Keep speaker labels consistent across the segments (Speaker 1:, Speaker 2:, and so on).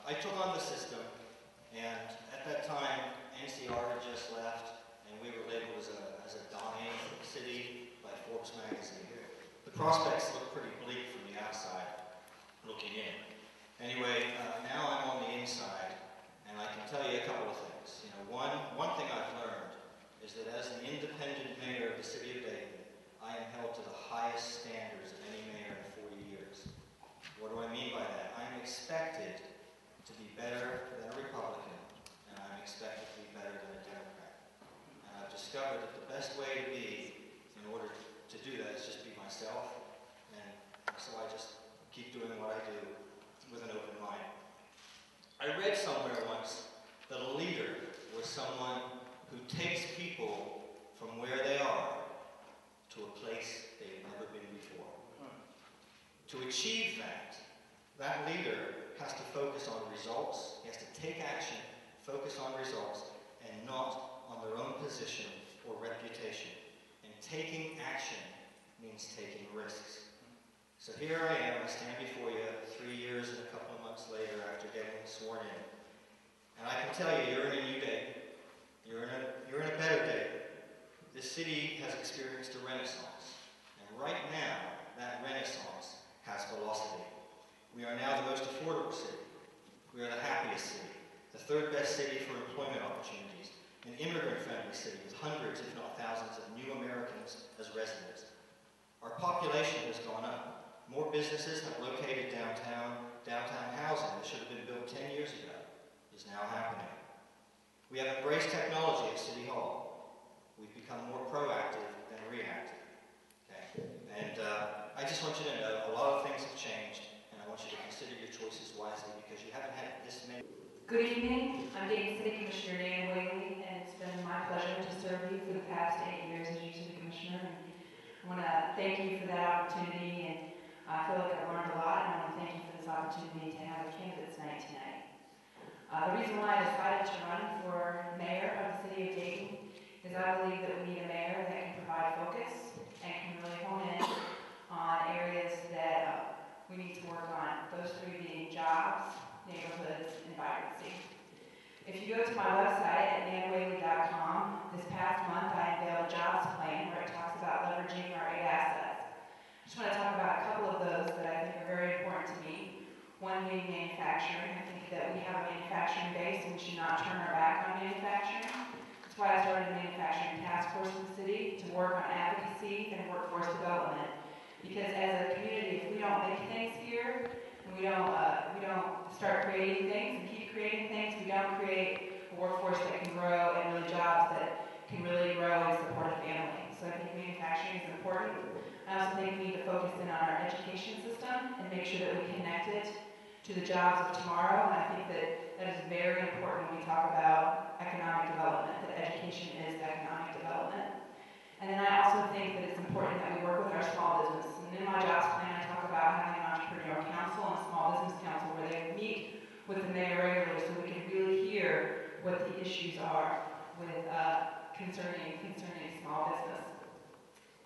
Speaker 1: I took on the system, and at that time, NCR had just left, and we were labeled as a dying city by Forbes magazine. The prospects look pretty bleak from the outside looking in. Anyway, now I'm on the inside, and I can tell you a couple of things. You know, one thing I've learned is that as the independent mayor of the city of Dayton, I am held to the highest standards of any mayor in 40 years. What do I mean by that? I'm expected to be better than a Republican, and I'm expected to be better than a Democrat. And I've discovered that the best way to be, in order to do that, is just be myself, and so I just keep doing what I do with an open mind. I read somewhere once that a leader was someone who takes people from where they are to a place they've never been before. To achieve that leader has to focus on results. He has to take action, focus on results, and not on their own position or reputation. And taking action means taking risks. So here I am, I stand before you 3 years and a couple of months later after getting sworn in. And I can tell you, you're in a new day. You're in a better day. This city has experienced a renaissance. And right now, that renaissance has velocity. We are now the most affordable city. We are the happiest city, the third best city for employment opportunities, an immigrant-friendly city with hundreds, if not thousands, of new Americans as residents. Our population has gone up. More businesses have located downtown. Downtown housing that should have been built 10 years ago is now happening. We have embraced technology at City Hall. We've become more proactive than reactive. Okay? And I just want you to know a lot of things have changed, and I want you to consider your choices wisely because you haven't had this many.
Speaker 2: Good evening. I'm Dayton City Commissioner Dan Whaley, and it's been my pleasure to serve you for the past 8 years as your City Commissioner. And I want to thank you for that opportunity, and I feel like I've learned a lot, and I want to thank you for this opportunity to have a candidates night tonight. The reason why I decided to run for mayor of the city of Dayton is I believe that we need a mayor that can provide focus and can really hone in on areas that we need to work on. Those three being jobs, neighborhoods, and vibrancy. If you go to my website at nanwhaley.com, this past month I unveiled a jobs plan where it talks about leveraging our 8 assets. I just want to talk about a couple of those that I think are very important to me. One being manufacturing. I think that we have a manufacturing base and we should not turn our back on manufacturing. That's why I started a manufacturing task force in the city to work on advocacy and workforce development. Because as a community, if we don't make things here, and we don't start creating things and keep creating things, we don't create a workforce that can grow and really jobs that can really grow and support a family. So I think manufacturing is important. I also think we need to focus in on our education system and make sure that we connect it to the jobs of tomorrow. And I think that is very important when we talk about economic development, that education is economic development. And then I also think that it's important that we work with our small business. And in my jobs plan, I talk about having an entrepreneurial council and a small business council where they meet with the mayor regularly so we can really hear what the issues are with concerning small business.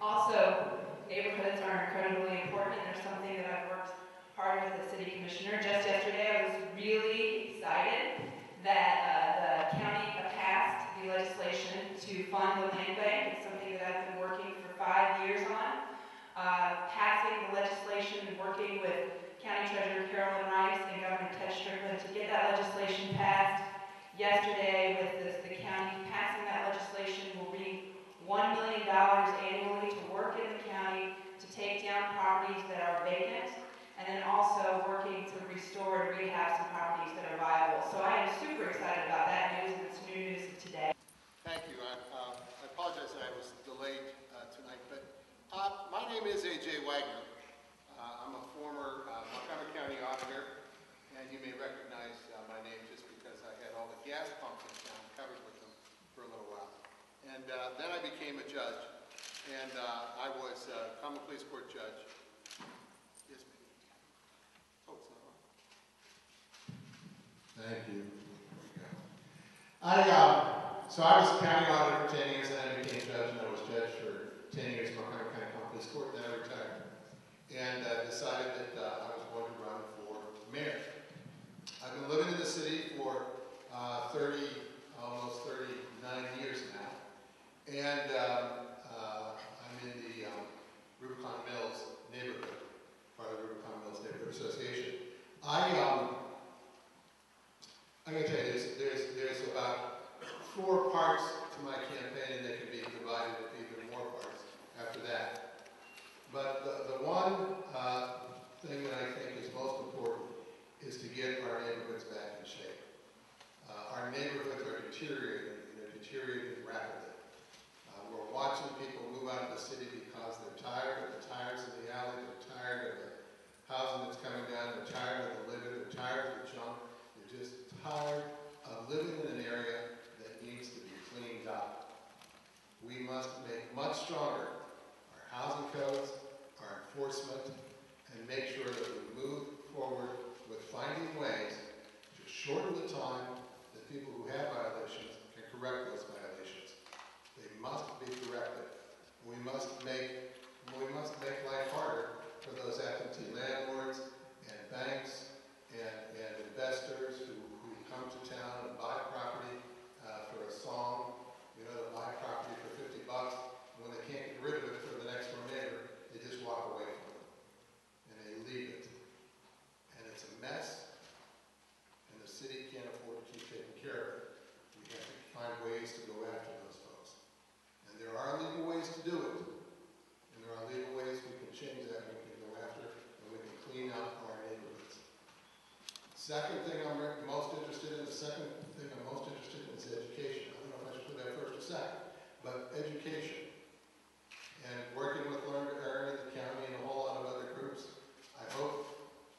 Speaker 2: Also, neighborhoods are incredibly important, and there's something that I've worked hard with as city commissioner. Just yesterday, I was really excited that the county passed the legislation to fund the land bank. It's something that I've been working for 5 years on. Passing the legislation and working with County Treasurer Carolyn Rice and Governor Ted Strickland to get that legislation passed yesterday with the county passing that legislation will bring $1 million annually to work in the county to take down properties that are vacant, and then also working to restore and rehab some properties that are viable. So I am super excited about that news, and it's new news today.
Speaker 3: Thank you. I apologize that I was delayed tonight, but my name is A.J. Wagner. I'm a former Montgomery County auditor, and you may recognize my name just because I had all the gas pumps in town covered with them for a little while. And then I became a judge, and I was a common police court judge. Yes, ma'am. Oh, it's not on. Thank you. So I was county auditor for 10 years, then I became judge, and I was judge for 10 years in Montgomery County Common Police Court, then I retired. And decided that I was going to run for mayor. I've been living in housing that's coming down. They're tired of the litter. They're tired of the junk. They're just tired of living in an area that needs to be cleaned up. We must make much stronger our housing codes, our enforcement, and make sure that we move forward with finding ways to shorten the time that people who have violations can correct those violations. They must be corrected. We must make life harder for those absentee landlords and banks and investors who come to town and buy property for a song. You know, they buy property for $50, and when they can't get rid of it for the next door neighbor, they just walk away from it and they leave it. And it's a mess, and the city can't afford to keep taking care of it. We have to find ways to go after those folks. And there are legal ways to do it. And there are legal ways we can change that, and we can go after, and we can clean up our neighborhoods. Second thing I'm most interested in, is education. I don't know if I should put that first or second, but education. And working with Learn to Earn in the county and a whole lot of other groups, I hope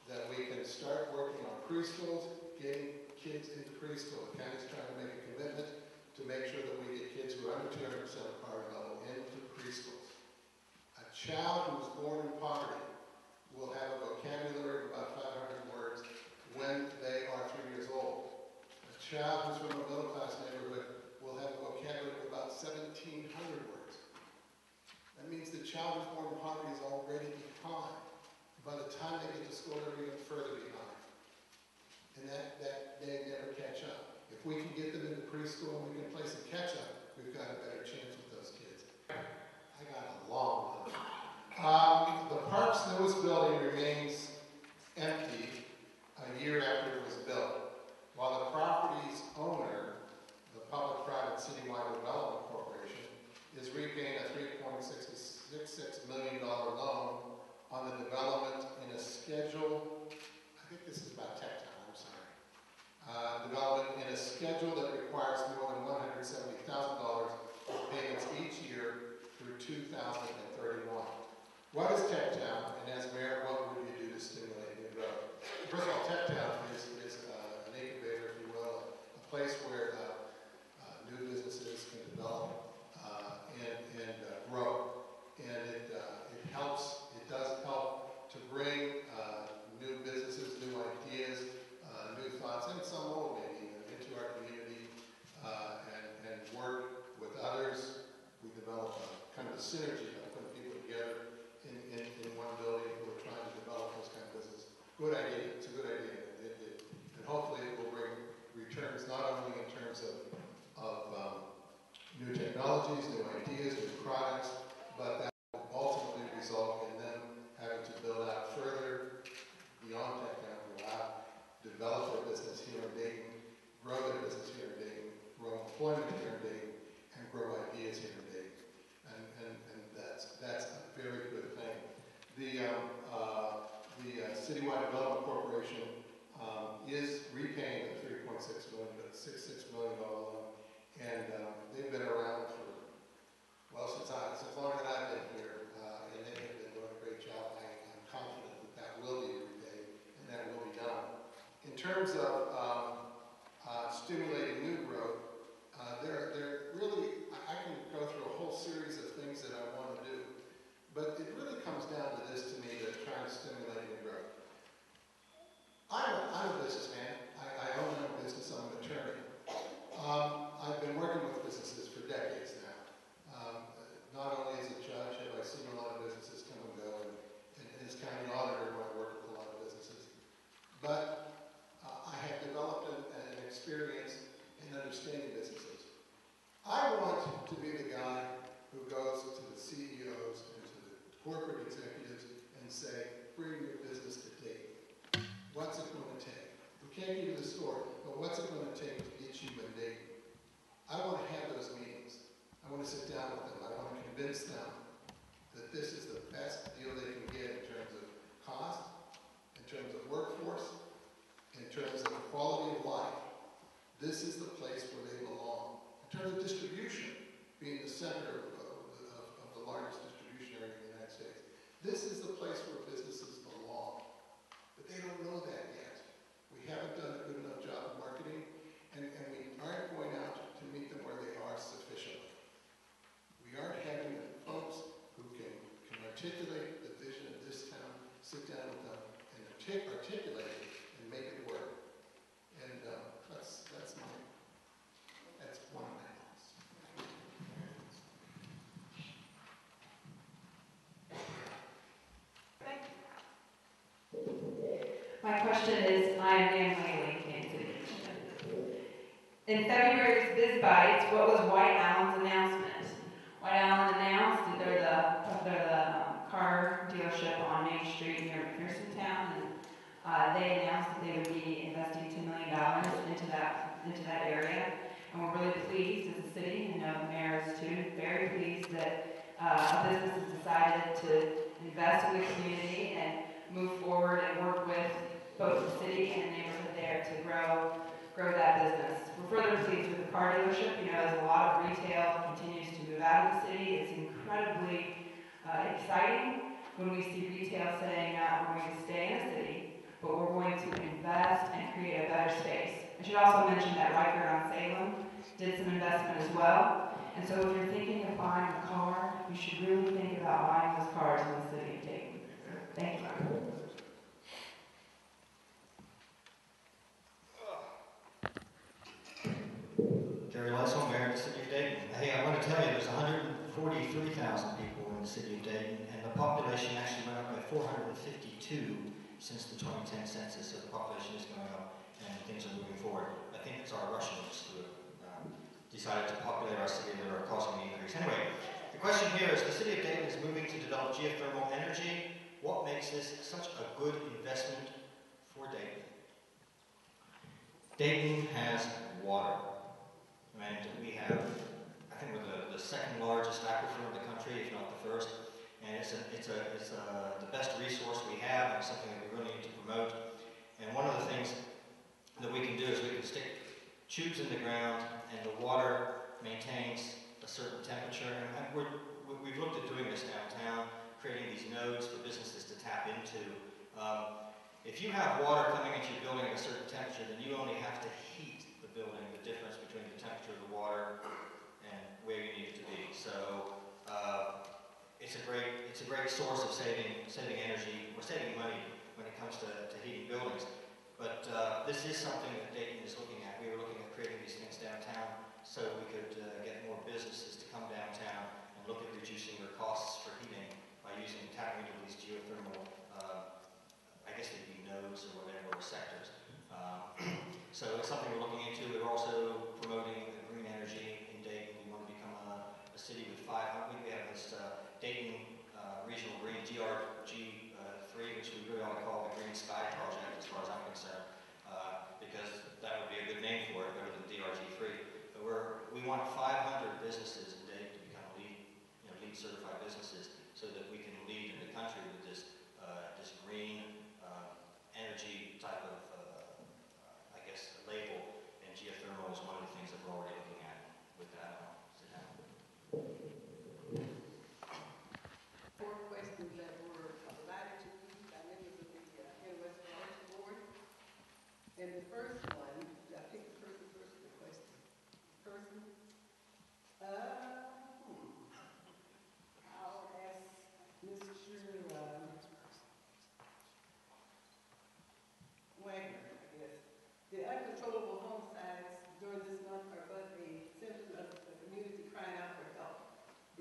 Speaker 3: that we can start working on preschools, getting kids into preschool. The county's trying to make a commitment to make sure that we get kids who are under 200% of poverty level into preschools. A child who was born in poverty will have a vocabulary of about 500 words when they are 3 years old. A child who's from a middle-class neighborhood will have a vocabulary of about 1,700 words. That means the child who's born in poverty is already behind. By the time they get to school, they're even further behind. And that they never catch up. If we can get them into preschool and we can play some catch-up, we've got a better chance with those kids. I got a long list. The Parks newest building remains empty a year after it was built, while the property's owner, the Public-Private Citywide Development Corporation, is repaying a $3.66 million loan on the development in a schedule, I think this is about tech time, I'm sorry, development in a schedule that requires more than $170,000 of payments each year through 2031. What is Tech Town, and as mayor, what would you do to stimulate new growth? First of all, Tech Town is an incubator, if you will, a place where new businesses can develop and grow. And it does help to bring new businesses, new ideas, new thoughts, and some old maybe, into our community and work with others. We develop a kind of a synergy of putting people together in one building who are trying to develop those kind of businesses. Good idea. It's a good idea. And hopefully it will bring returns not only in terms of new technologies, new ideas, new products, but that will ultimately result in them having to build out further beyond Tech Town, go out, develop their business here in Dayton, grow their business here in Dayton, grow employment here in Dayton, and grow ideas here in Dayton. And that's a very good thing. The Citywide Development Corporation is repaying the $3.66 million loan, and they've been around for, well, since longer than I've been here, and they have been doing a great job. I'm confident that will be repaid, and that will be done. In terms of stimulating new growth, there really, I can go through a whole series of things that I want to do, but it really comes down to this to me, that trying to stimulate new growth. I'm a businessman. I own my own business. I'm an attorney. I've been working with businesses for decades now. Not only as a judge have I seen a lot of businesses come and go, and as county auditor when I work with a lot of businesses, but I have developed an experience in understanding businesses. I want to be the guy who goes to the CEOs and to the corporate executives and say, bring your business to Dayton. What's it going to take? We can't give you the store, but what's it going to take to get you in Dayton? I want to have those meetings. I want to sit down with them. I want to convince them that this is the best deal they can get in terms of cost, in terms of workforce, in terms of quality of life. This is the place where they belong. In terms of distribution, being the center of the largest distribution area in the United States, this is the place where businesses belong. articulate the vision of this town, sit down with them, and articulate it and make it work. And that's one of my thoughts.
Speaker 2: My question is, I'm Nan Whaley, Kansas City. In February's Biz Bites, what was White Allen's announcement? White Allen announced that they're the car dealership on Main Street near McPherson Town, and they announced that they would be investing $2 million into that area. And we're really pleased as a city, and the mayor is too, very pleased that a business has decided to invest in the community and move forward and work with both the city and the neighborhood there to grow that business. We're further pleased with the car dealership. There's a lot of retail continues to move out of the city. It's incredibly exciting when we see retail saying not we're going to stay in the city, but we're going to invest and create a better space. I should also mention that Riker on Salem did some investment as well. And so if you're thinking of buying a car, you should really think about buying those cars in the city of Dayton. Thank you.
Speaker 1: Gary Lytle, Mayor of the City of Dayton. Hey, I want to tell you, there's 143,000 people in the City of Dayton, and the population actually went up by 452 since the 2010 census, so the population is going up, and things are moving forward. I think it's our Russians who have decided to populate our city that are causing the increase. Anyway, the question here is, the City of Dayton is moving to develop geothermal energy. What makes this such a good investment for Dayton? Dayton has water. And we have, I think we're the second largest aquifer in the country, if not the first. And it's the best resource we have, and it's something that we really need to promote. And one of the things that we can do is we can stick tubes in the ground, and the water maintains a certain temperature. And we've looked at doing this downtown, creating these nodes for businesses to tap into. If you have water coming into your building at a certain temperature, then you only have to heat the building, the difference between the temperature of the water and where you need it to be. So it's a great source of saving energy or saving money when it comes to heating buildings. But this is something that Dayton is looking at. We were looking at creating these things downtown so we could get more businesses to come downtown and look at reducing their costs for heating by tapping into these geothermal, I guess they'd be nodes or whatever, or sectors. So it's something we're looking into. We're also promoting green energy in Dayton. We want to become a city with 500. We have this Dayton Regional Green DRG3, which we really ought to call the Green Sky Project, as far as I'm concerned, because that would be a good name for it, better than DRG3. But we want 500 businesses in Dayton to become LEED certified businesses, so that we can lead in the country with this green energy type of label, and geothermal is one of the things that we're already looking at with that. Sit down.
Speaker 4: 4 questions that were provided to you by members of the West College Board. And the first one, I picked the person first for the question. I'll ask Mr. Wagner, I guess. The uncontrollable home size during this month are but a symptom of the community crying out for help.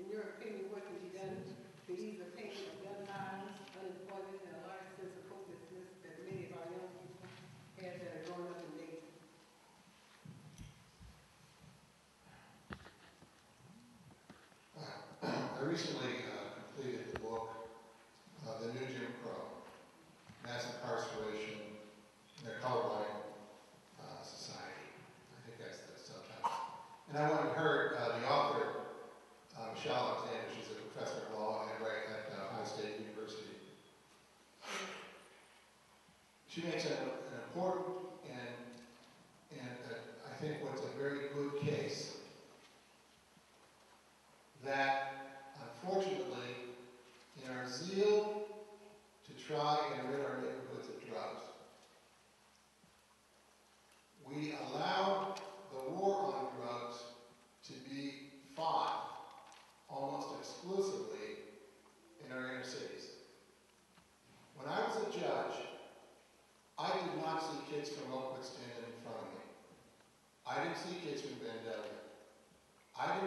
Speaker 4: In your opinion, what can be done to ease the pain of gun violence, unemployment, and a large sense of hopelessness that many of our young people have that are growing up in Dayton?
Speaker 3: I recently completed the book, The New Jim Crow, Mass Incarceration in the Colorblind Society. I think that's the subtitle. And I went and heard the author, Michelle Alexander. She's a professor of law at Ohio State University. She makes an important and I think what's a very good case that, unfortunately, in our zeal to try and rid our neighborhoods of drugs, we allow the war on drugs to be fought almost exclusively in our inner city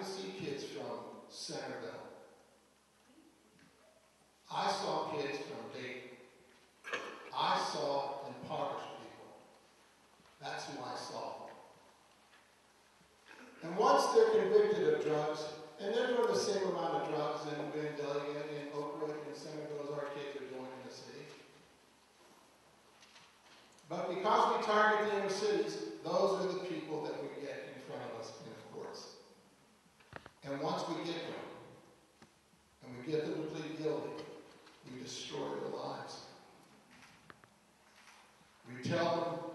Speaker 3: didn't see kids from Centerville. I saw kids from Dayton. I saw impoverished people. That's who I saw. And once they're convicted of drugs, and they're doing the same amount of drugs in Vandalia, in Oakwood, and Centerville as our kids are doing in the city. But because we target the inner cities, those are the people that we get in front of us in the courts. And once we get them, and we get them to plead guilty, we destroy their lives. We tell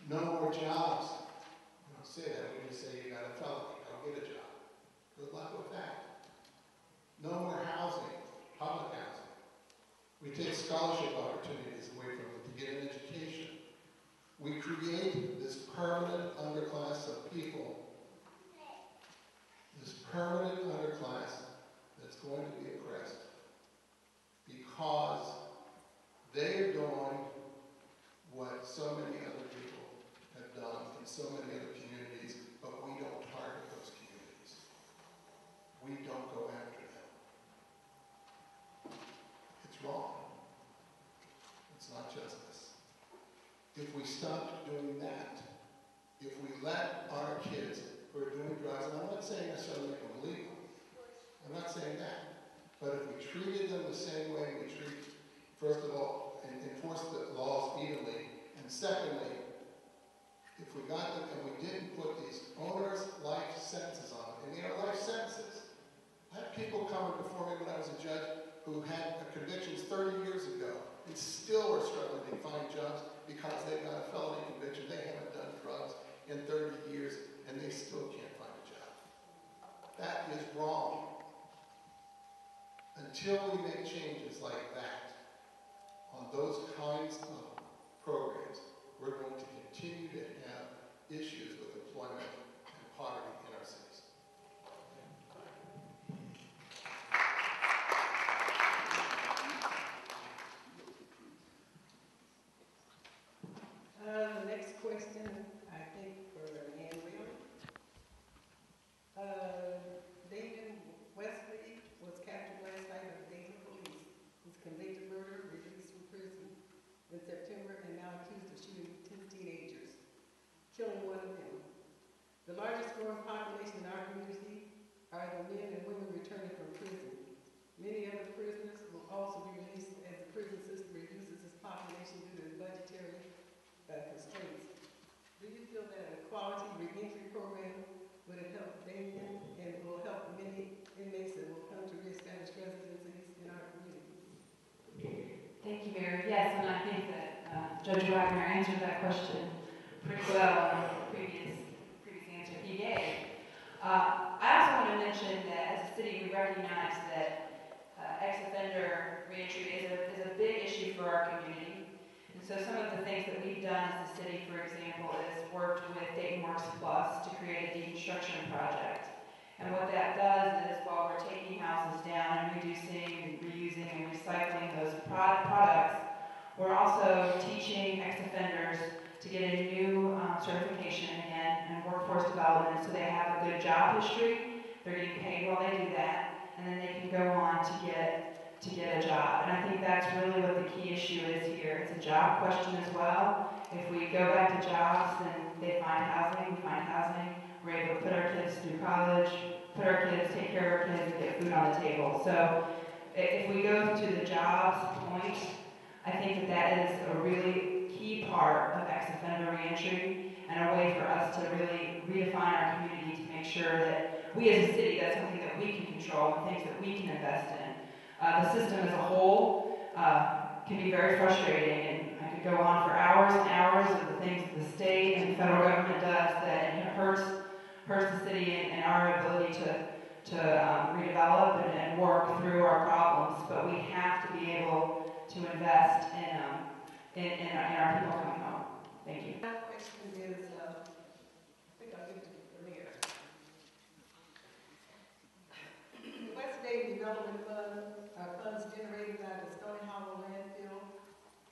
Speaker 3: them, no more jobs. We don't say that, we just say you got a felony, go get a job. Good luck with that. No more housing, public housing. We take scholarship opportunities away from them to get an education. We create this permanent underclass of people, this permanent underclass that's going to be oppressed because they're doing what so many other people have done in so many other communities, but we don't target those communities. We don't go after them. It's wrong. It's not justice. If we stopped doing that, if we let our kids who are doing drugs, and I'm not saying necessarily make them legal, I'm not saying that, but if we treated them the same way we treat, first of all, and enforce the laws evenly, and secondly, if we got them and we didn't put these onerous life sentences on them, and they are life sentences. I had people coming before me when I was a judge who had convictions 30 years ago and still are struggling to find jobs because they've got a felony conviction. They haven't done drugs in 30 years and they still can't find a job. That is wrong. Until we make changes like that on those kinds of programs, we're going to continue to have issues with employment and poverty in our cities.
Speaker 4: The next question, I think, for Ann Williams. David Wesley was captured last night by the Dayton police. He's convicted murder, released from prison in September, and now accused of shooting 2 teenagers, killing one of them. The largest growing population in our community are the men and women returning from prison. Many other prisoners will also be released as the prison system reduces its population due to budgetary constraints. Do you feel that a quality reentry program would have helped Dayton and will help many inmates that will come to reestablish residencies in our community?
Speaker 2: Thank you, Mary. Yes, and I think that Judge Wagner answered that question pretty well in the previous answer he gave. I also want to mention that as a city, we recognize that ex-offender reentry is a big issue for our community. And so some of the things that we've done as a city, for example, is worked with Dayton Works Plus to create a deconstruction project. And what that does is, while we're taking houses down and reducing, reusing, and recycling those products, we're also teaching ex-offenders to get a new certification again and workforce development so they have a good job history. They're getting paid while they do that, and then they can go on to get a job. And I think that's really what the key issue is here. It's a job question as well. If we go back to jobs, then they find housing, we find housing. We're able to put our kids through college, put our kids, take care of our kids, and get food on the table. So if we go to the jobs point, I think that is a really key part of ex-offender reentry and a way for us to really redefine our community to make sure that we as a city, that's something that we can control and things that we can invest in. The system as a whole can be very frustrating, and I could go on for hours and hours of the things that the state and the federal government does that hurts the city and our ability to redevelop and work through our problems. But we have to be able to invest in our people coming home. Thank you.
Speaker 4: My question is, I think I'll give it to the mayor. The West Dayton Development Fund are funds generated by the Stony Hollow landfill,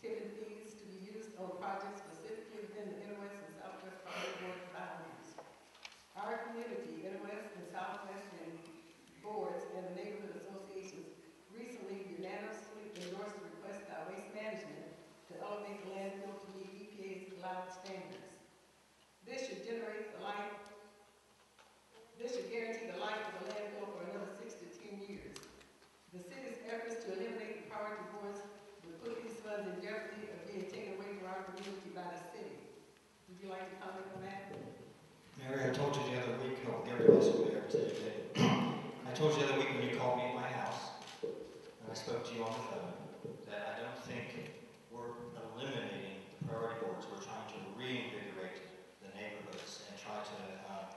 Speaker 4: tipping fees to be used on projects specifically within the Inner West and Southwest Project Board boundaries. Our community, Inner West and Southwest like to comment on that?
Speaker 1: Mary, I told you the other week, oh, Gary was there today. I told you the other week when you called me at my house, and I spoke to you on the phone, that I don't think we're eliminating the priority boards. We're trying to reinvigorate the neighborhoods and try to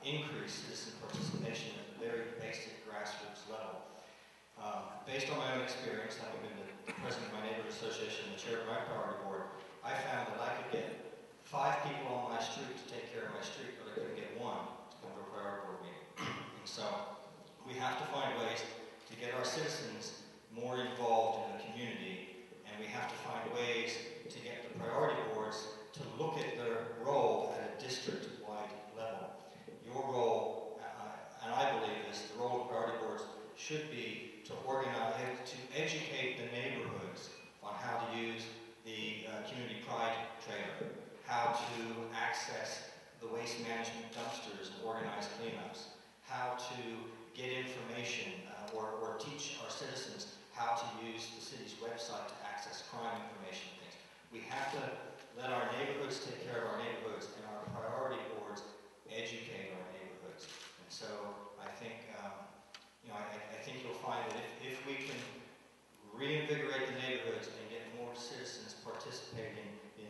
Speaker 1: increase citizen participation at the very basic grassroots level. Based on my own experience, having been the president of my neighborhood association and the chair of my priority board, I found that I could get 5 people on my street to take care of my street, but I couldn't get 1 to come to a priority board meeting. And so we have to find ways to get our citizens more involved in the community, and we have to find ways to get the priority boards to look at their role at a district-wide level. Your role, and I believe this, the role of priority boards should be to organize, to educate the neighborhoods on how to use the community pride trailer, how to access the waste management dumpsters and organize cleanups, how to get information or teach our citizens how to use the city's website to access crime information and things. We have to let our neighborhoods take care of our neighborhoods, and our priority boards educate our neighborhoods. And so I think, I think you'll find that if we can reinvigorate the neighborhoods and get more citizens participating in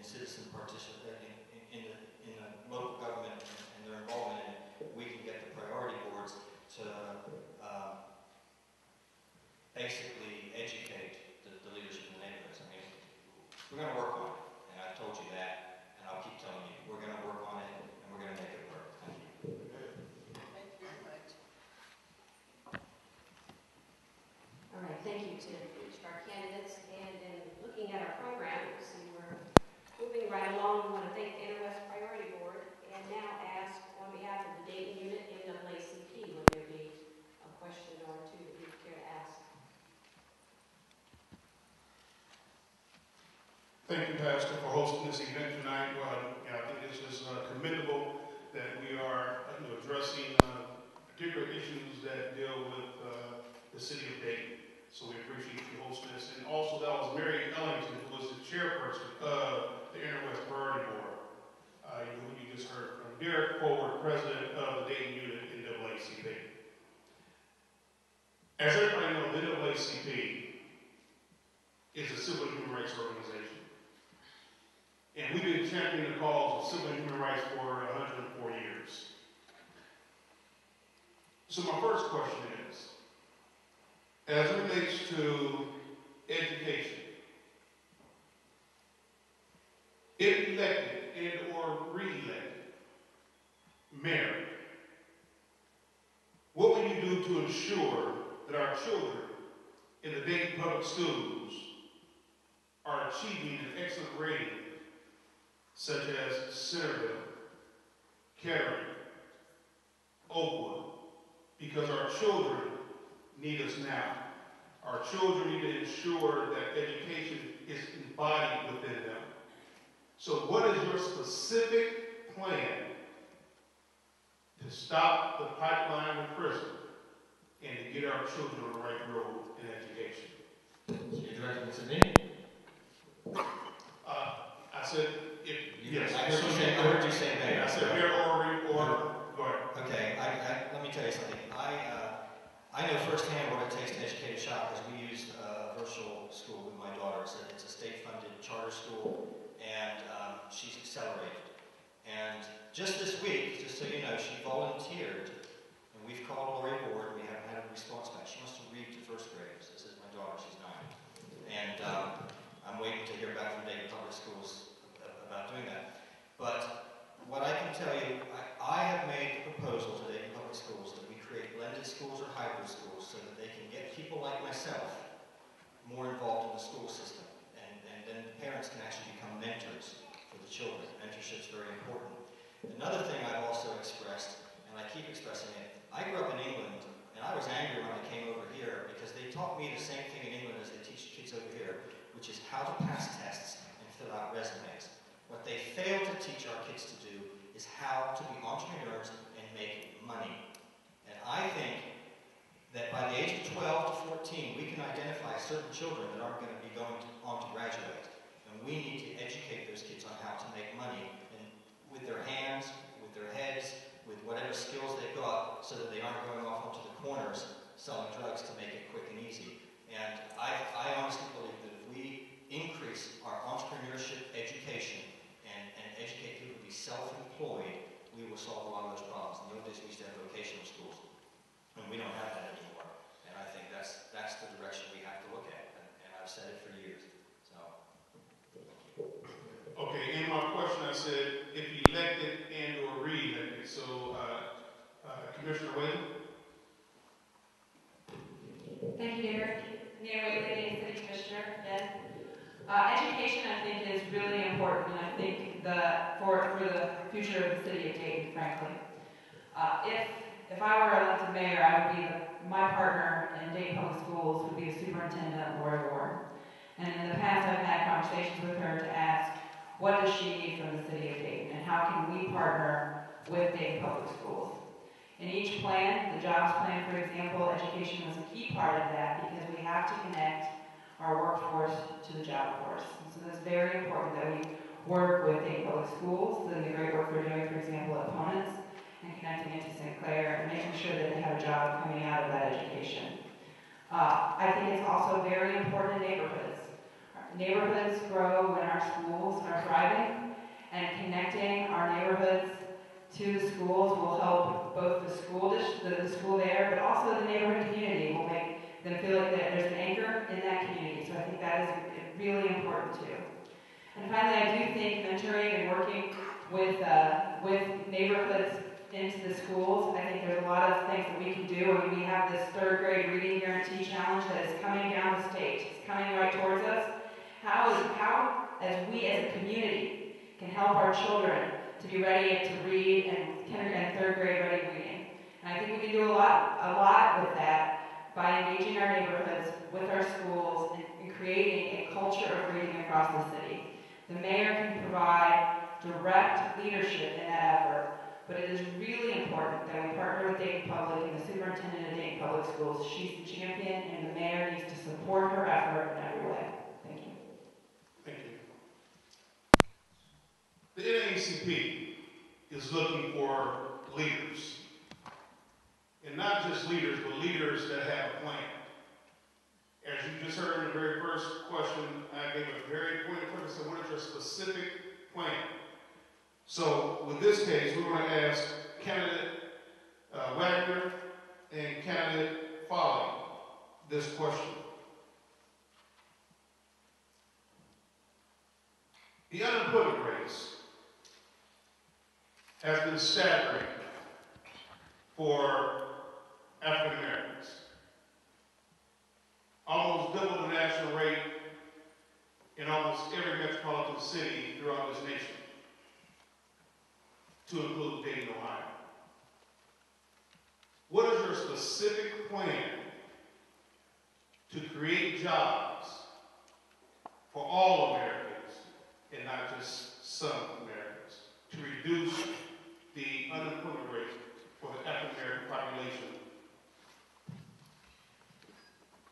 Speaker 1: in the local government and their involvement in it, we can get the priority boards to basically educate the leadership in the neighborhoods. I mean, we're going to work on it, and I've told you that, and I'll keep telling you, we're going to work on it, and we're going to make it work. Thank you.
Speaker 4: Thank you very much.
Speaker 5: All right, thank you to each of our candidates. And in looking at our program, you see we're moving right along. We want to thank the Inner West Priority Board and now ask on behalf of the Dayton unit NAACP, would there be a question or two that you'd care to ask?
Speaker 6: Thank you, Pastor, for hosting this event tonight. I think this is commendable that we are addressing particular issues that deal with the city of Dayton. So we appreciate you hosting this. And also that was Mary Ellington, who was the chairperson of the Inner West Priority Board. Who you just heard from. Derek Forward, president of the Dayton unit NAACP. As everybody knows, the NAACP is a civil human rights organization. And we've been championing the cause of civil and human rights for 104 years. So my first question is, as it relates to education, if elected and or re-elected mayor, what will you do to ensure that our children in the Dayton Public Schools are achieving an excellent rating, such as Centerville, Kettering, Oakwood, because our children need us now. Our children need to ensure that education is embodied within them. So what is your specific plan to stop the pipeline of prison and to get our children on the right road in education?
Speaker 1: So you're directing this at me?
Speaker 6: I said, yes.
Speaker 1: I heard you say mayor.
Speaker 6: I said mayor or go ahead.
Speaker 1: Okay, let me tell you something. I know firsthand what it takes to educate a child, because we used a virtual school with my daughter. It's a state-funded charter school, and she's accelerated. And just this week, just so you know, she volunteered, and we've called Lori Board, and we haven't had a response back. She wants to read to first graders. This is my daughter, she's 9. And I'm waiting to hear back from Dayton Public Schools about doing that. But what I can tell you, I have made the proposal to Dayton Public Schools that we create blended schools or hybrid schools so that they can get people like myself more involved in the school system. And then the parents can actually become mentors for the children. Mentorship is very important. Another thing I've also expressed, and I keep expressing it, I grew up in England, and I was angry when I came over here because they taught me the same thing in England as they teach kids over here, which is how to pass tests and fill out resumes. What they fail to teach our kids to do is how to be entrepreneurs and make money. And I think that by the age of 12 to 14, we can identify certain children that aren't going to be going on to graduate. And we need to educate those kids on how to make money. And with their hands, with their heads, with whatever skills they've got, so that they aren't going off onto the corners selling drugs to make it quick and easy. And I honestly believe that if we increase our entrepreneurship education and educate people to be self-employed, we will solve a lot of those problems. In the old days, we used to have vocational schools, and we don't have that anymore. And I think that's the direction we have to look at, and I've said it for years. So,
Speaker 6: Okay, in my question I said, if elected and or re-elected, so Commissioner Wade?
Speaker 2: Thank you, Derek. Mayor Whaley, City Commissioner, again. Education, I think, is really important, and I think for the future of the city of Dayton, frankly. If I were elected mayor, I would be my partner in Dayton Public Schools would be the superintendent, Lori Ward. And in the past, I've had conversations with her to ask, what does she need from the city of Dayton, and how can we partner with Dayton Public Schools? In each plan, the jobs plan, for example, education was a key part of that because we have to connect our workforce to the job force. And so it's very important that we work with Dayton Public Schools and the great work they're doing, for example, at Opponents and connecting it to St. Clair and making sure that they have a job coming out of that education. I think it's also very important in neighborhoods. Neighborhoods grow when our schools are thriving, and connecting our neighborhoods to the schools will help both the school there, but also the neighborhood community. Will make them feel like that there's an anchor in that community. So I think that is really important too. And finally, I do think mentoring and working with neighborhoods into the schools, I think there's a lot of things that we can do. I mean, we have this 3rd grade reading guarantee challenge that is coming down the state. It's coming right towards us. How as we as a community can help our children to be ready to read and kindergarten and 3rd grade ready reading. And I think we can do a lot with that by engaging our neighborhoods with our schools and creating a culture of reading across the city. The mayor can provide direct leadership in that effort, but it is really important that we partner with Dayton Public and the superintendent of Dayton Public Schools. She's the champion, and the mayor needs to support her effort in every way. Thank you.
Speaker 6: Thank you. The NAACP is looking for leaders. And not just leaders, but leaders that have a plan. As you just heard in the very first question, I gave a very pointed question. So what is your specific plan? So with this case, we're going to ask candidate Wagner and candidate Foley this question. The unemployment rates has been staggering for African Americans. Almost double the national rate in almost every metropolitan city throughout this nation, to include Dayton, Ohio. What is your specific plan to create jobs for all Americans and not just some Americans, to reduce the unemployment rate for the African American population?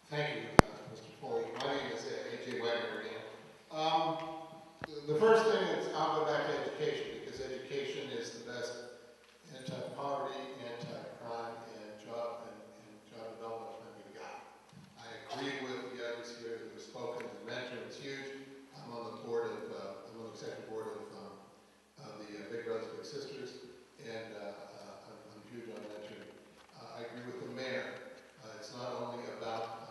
Speaker 3: Thank you, Mr. Foley. My name is A.J. Wagner again. The first thing is I'll go back to education, because education is the best anti-poverty, anti-crime, and job development plan we've got. I agree with the others here that have spoken. The mentoring is huge. I'm on the executive board of the Big Brothers Big Sisters, and I'm huge on mentoring. I agree with the mayor. It's not only about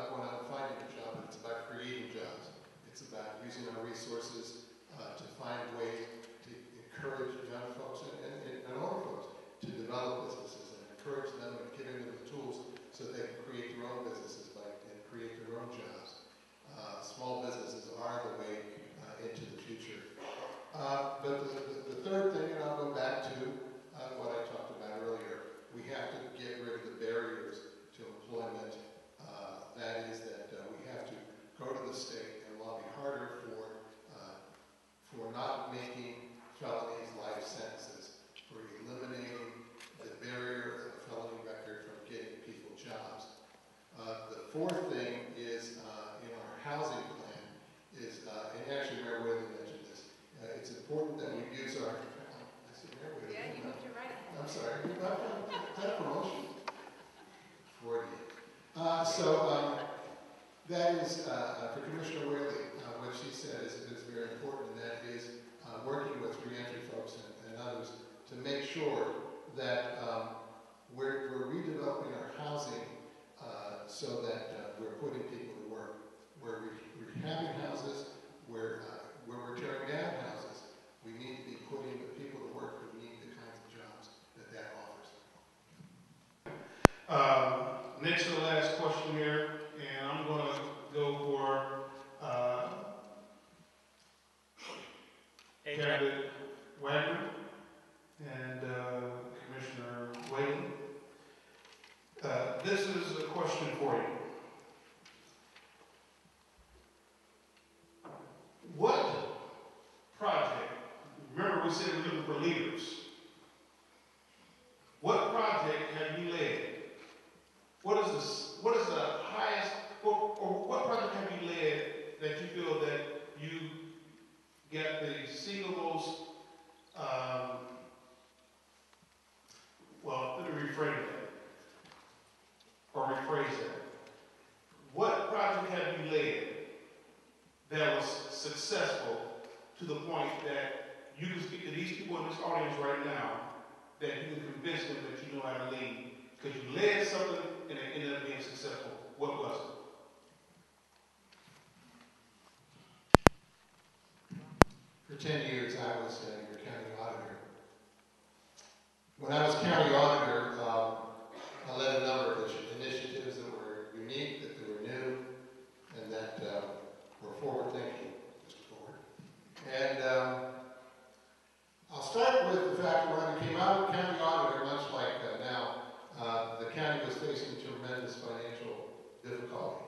Speaker 3: going out and finding a job, but it's about creating jobs. It's about using our resources to find ways to encourage young folks and older folks to develop businesses and encourage them and giving them the tools so that they can create their own businesses and create their own jobs. Small businesses are the way into the future. But the third thing, and I'll go back to what I talked about earlier, we have to get rid of the barriers to employment. That is that we have to go to the state and lobby harder for not making felonies life sentences, for eliminating the barrier of a felony record from getting people jobs. The fourth thing is in our housing plan is, and actually Mayor Whaley mentioned this, it's important that we That is, for Commissioner Whaley, what she said is very important, and that is working with reentry folks and others to make sure that we're redeveloping our housing so that we're putting people to work. We're rehabbing houses, where we're tearing down houses. We need to be putting the people to work who need the kinds of jobs that offers.
Speaker 6: Next to the last question here, and I'm going to go for candidate Wagner and Commissioner Whaley. This is a question for you. What project, remember we said we're looking for leaders. What project have you led? What is the highest, or what project have you led that you feel that you get the single most, well, let me reframe that, or rephrase that. What project have you led that was successful to the point that you can speak to these people in this audience right now, that you can convince them that you know how to lead? Because you led something and it ended up being successful. What was it?
Speaker 3: For 10 years, I was your county auditor. When I was county auditor, I led a number of initiatives that were unique, that were new, and that were forward-thinking, Mr. Ford. And I'll start with the fact that when I became out county auditor, much like now, the county was facing tremendous financial difficulty.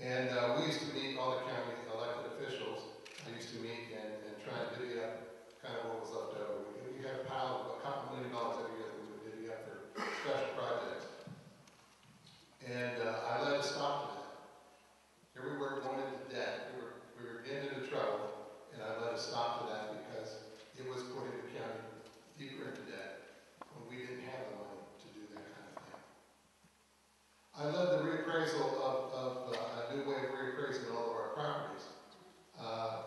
Speaker 3: And we used to meet, all the county elected officials, I used to meet and try and divvy up kind of what was left over. We had a pile of $2 million every year that we would divvy up for special projects. And I led a stop to that. Here we were going into debt. We were getting into trouble, and I led a stop to that because it was putting the county deeper into debt when we didn't have the money to do that kind of thing. I led the reappraisal of a new way of reappraising all of our properties.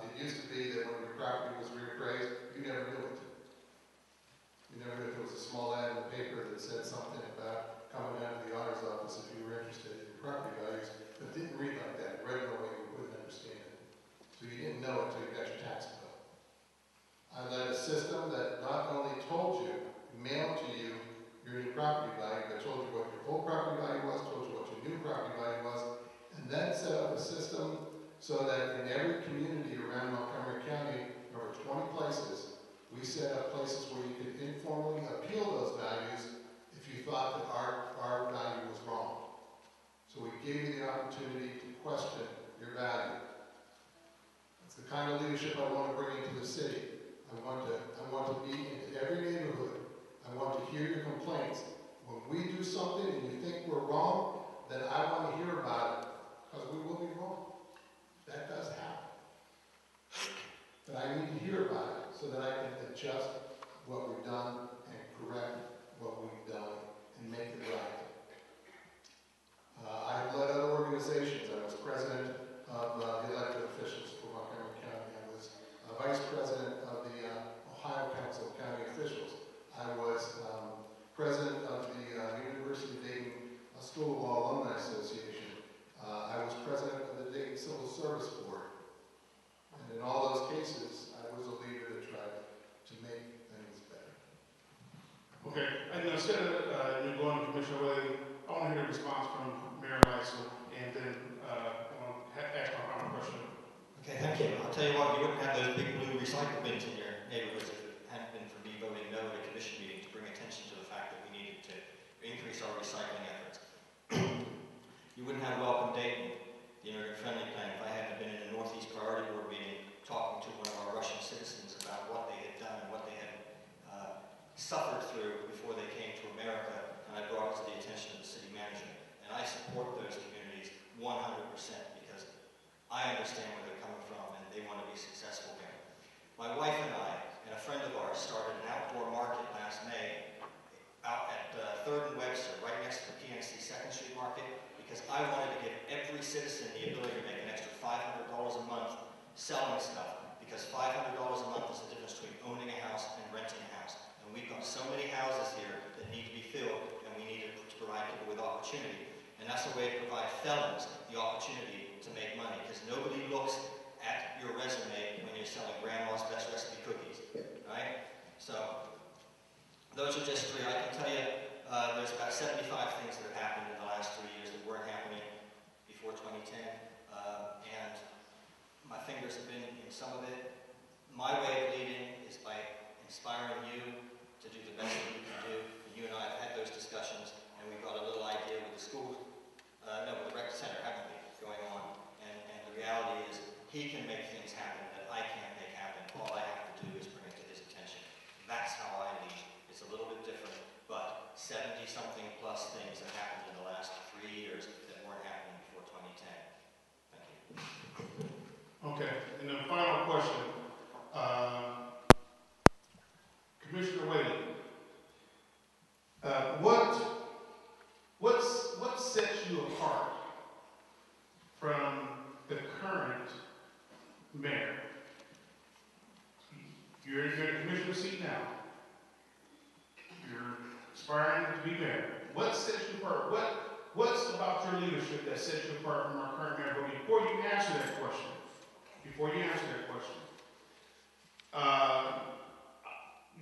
Speaker 3: It used to be that when your property was reappraised, you never knew it. You never knew if there was a small ad in the paper that said something about coming down to the auditor's office if you were interested in property values, but it didn't read like that. It read in a way you wouldn't understand it. So you didn't know it until you got your tax bill. I led a system that not only told you, mailed to you your new property value, but told you what your old property value was, told you what your new property value was, and then set up a system so that in every community around Montgomery County, over 20 places, we set up places where you could informally appeal those values if you thought that our value was wrong. So we gave you the opportunity to question your value. It's the kind of leadership I want to bring into the city. I want to be into every neighborhood. I want to hear your complaints. When we do something and you think we're wrong, then I want to hear about it, because we will be wrong. That does happen. But I need to hear about it so that I can adjust what we've done and correct what we've done and make it right. I have led other organizations. I was president of the elected officials for Montgomery County. I was vice president of the Ohio Council of County Officials. I was president of the University of Dayton School of Law Alumni Association. I was president of the Dayton Civil Service Board. And in all those cases, I was a leader that tried to make things better.
Speaker 6: Okay, and instead of you going to Commissioner Whaley, I want to hear a response from Mayor Leisel, and then I want to ask my final question.
Speaker 1: Okay, thank you. I'll tell you what, you wouldn't have those big blue recycle bins in your neighborhoods if it hadn't been for me voting no at a commission meeting to bring attention to the fact that we needed to increase our recycling efforts. You wouldn't have Welcome Dayton, the immigrant friendly plan, if I hadn't been in a Northeast Priority Board meeting talking to one of our Russian citizens about what they had done and what they had suffered through before they came to America, and I brought it to the attention of the city manager. And I support those communities 100% because I understand where they're coming from and they want to be successful here. My wife and I and a friend of ours started an outdoor market last May out at 3rd and Webster, right next to the PNC 2nd Street Market, because every citizen the ability to make an extra $500 a month selling stuff, because $500 a month is the difference between owning a house and renting a house. And we've got so many houses here that need to be filled, and we need to provide people with opportunity. And that's the way to provide felons the opportunity to make money, because nobody looks at your resume when you're selling grandma's best recipe cookies, right? So those are just three. I can tell you there's about 75 things that have happened in the last 3 years that weren't happening before 2010, and my fingers have been in some of it. My way of leading is by inspiring you to do the best that you can do. And you and I have had those discussions, and we've got a little idea with the school, with the rec center, haven't we, going on. And the reality is, he can make things happen that I can't make happen. All I have to do is bring it to his attention. That's how I lead. It's a little bit different, but 70-something plus things have happened in the last 3 years that weren't happening before 2010. Thank you.
Speaker 6: Okay, and then final question. Commissioner Whaley, what sets you apart from the current mayor? You're in the commissioner seat now. You're aspiring to be mayor. What sets you apart? What's about your leadership that sets you apart from our current mayor? But before you answer that question,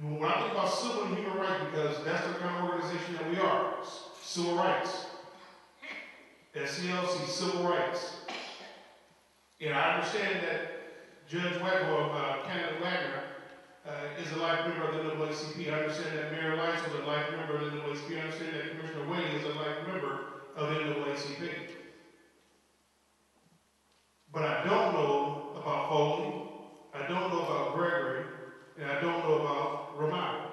Speaker 6: when I think about civil and human rights, because that's the kind of organization that we are, civil rights, SCLC, civil rights. And I understand that Judge Wagner, Candidate Wagner, is a life member of the NAACP. I understand that Mayor Lights is a life member of the NAACP. I understand that Commissioner Whaley is a life member of the NAACP. But I don't know about Foley, I don't know about Gregory, and I don't know about Romano.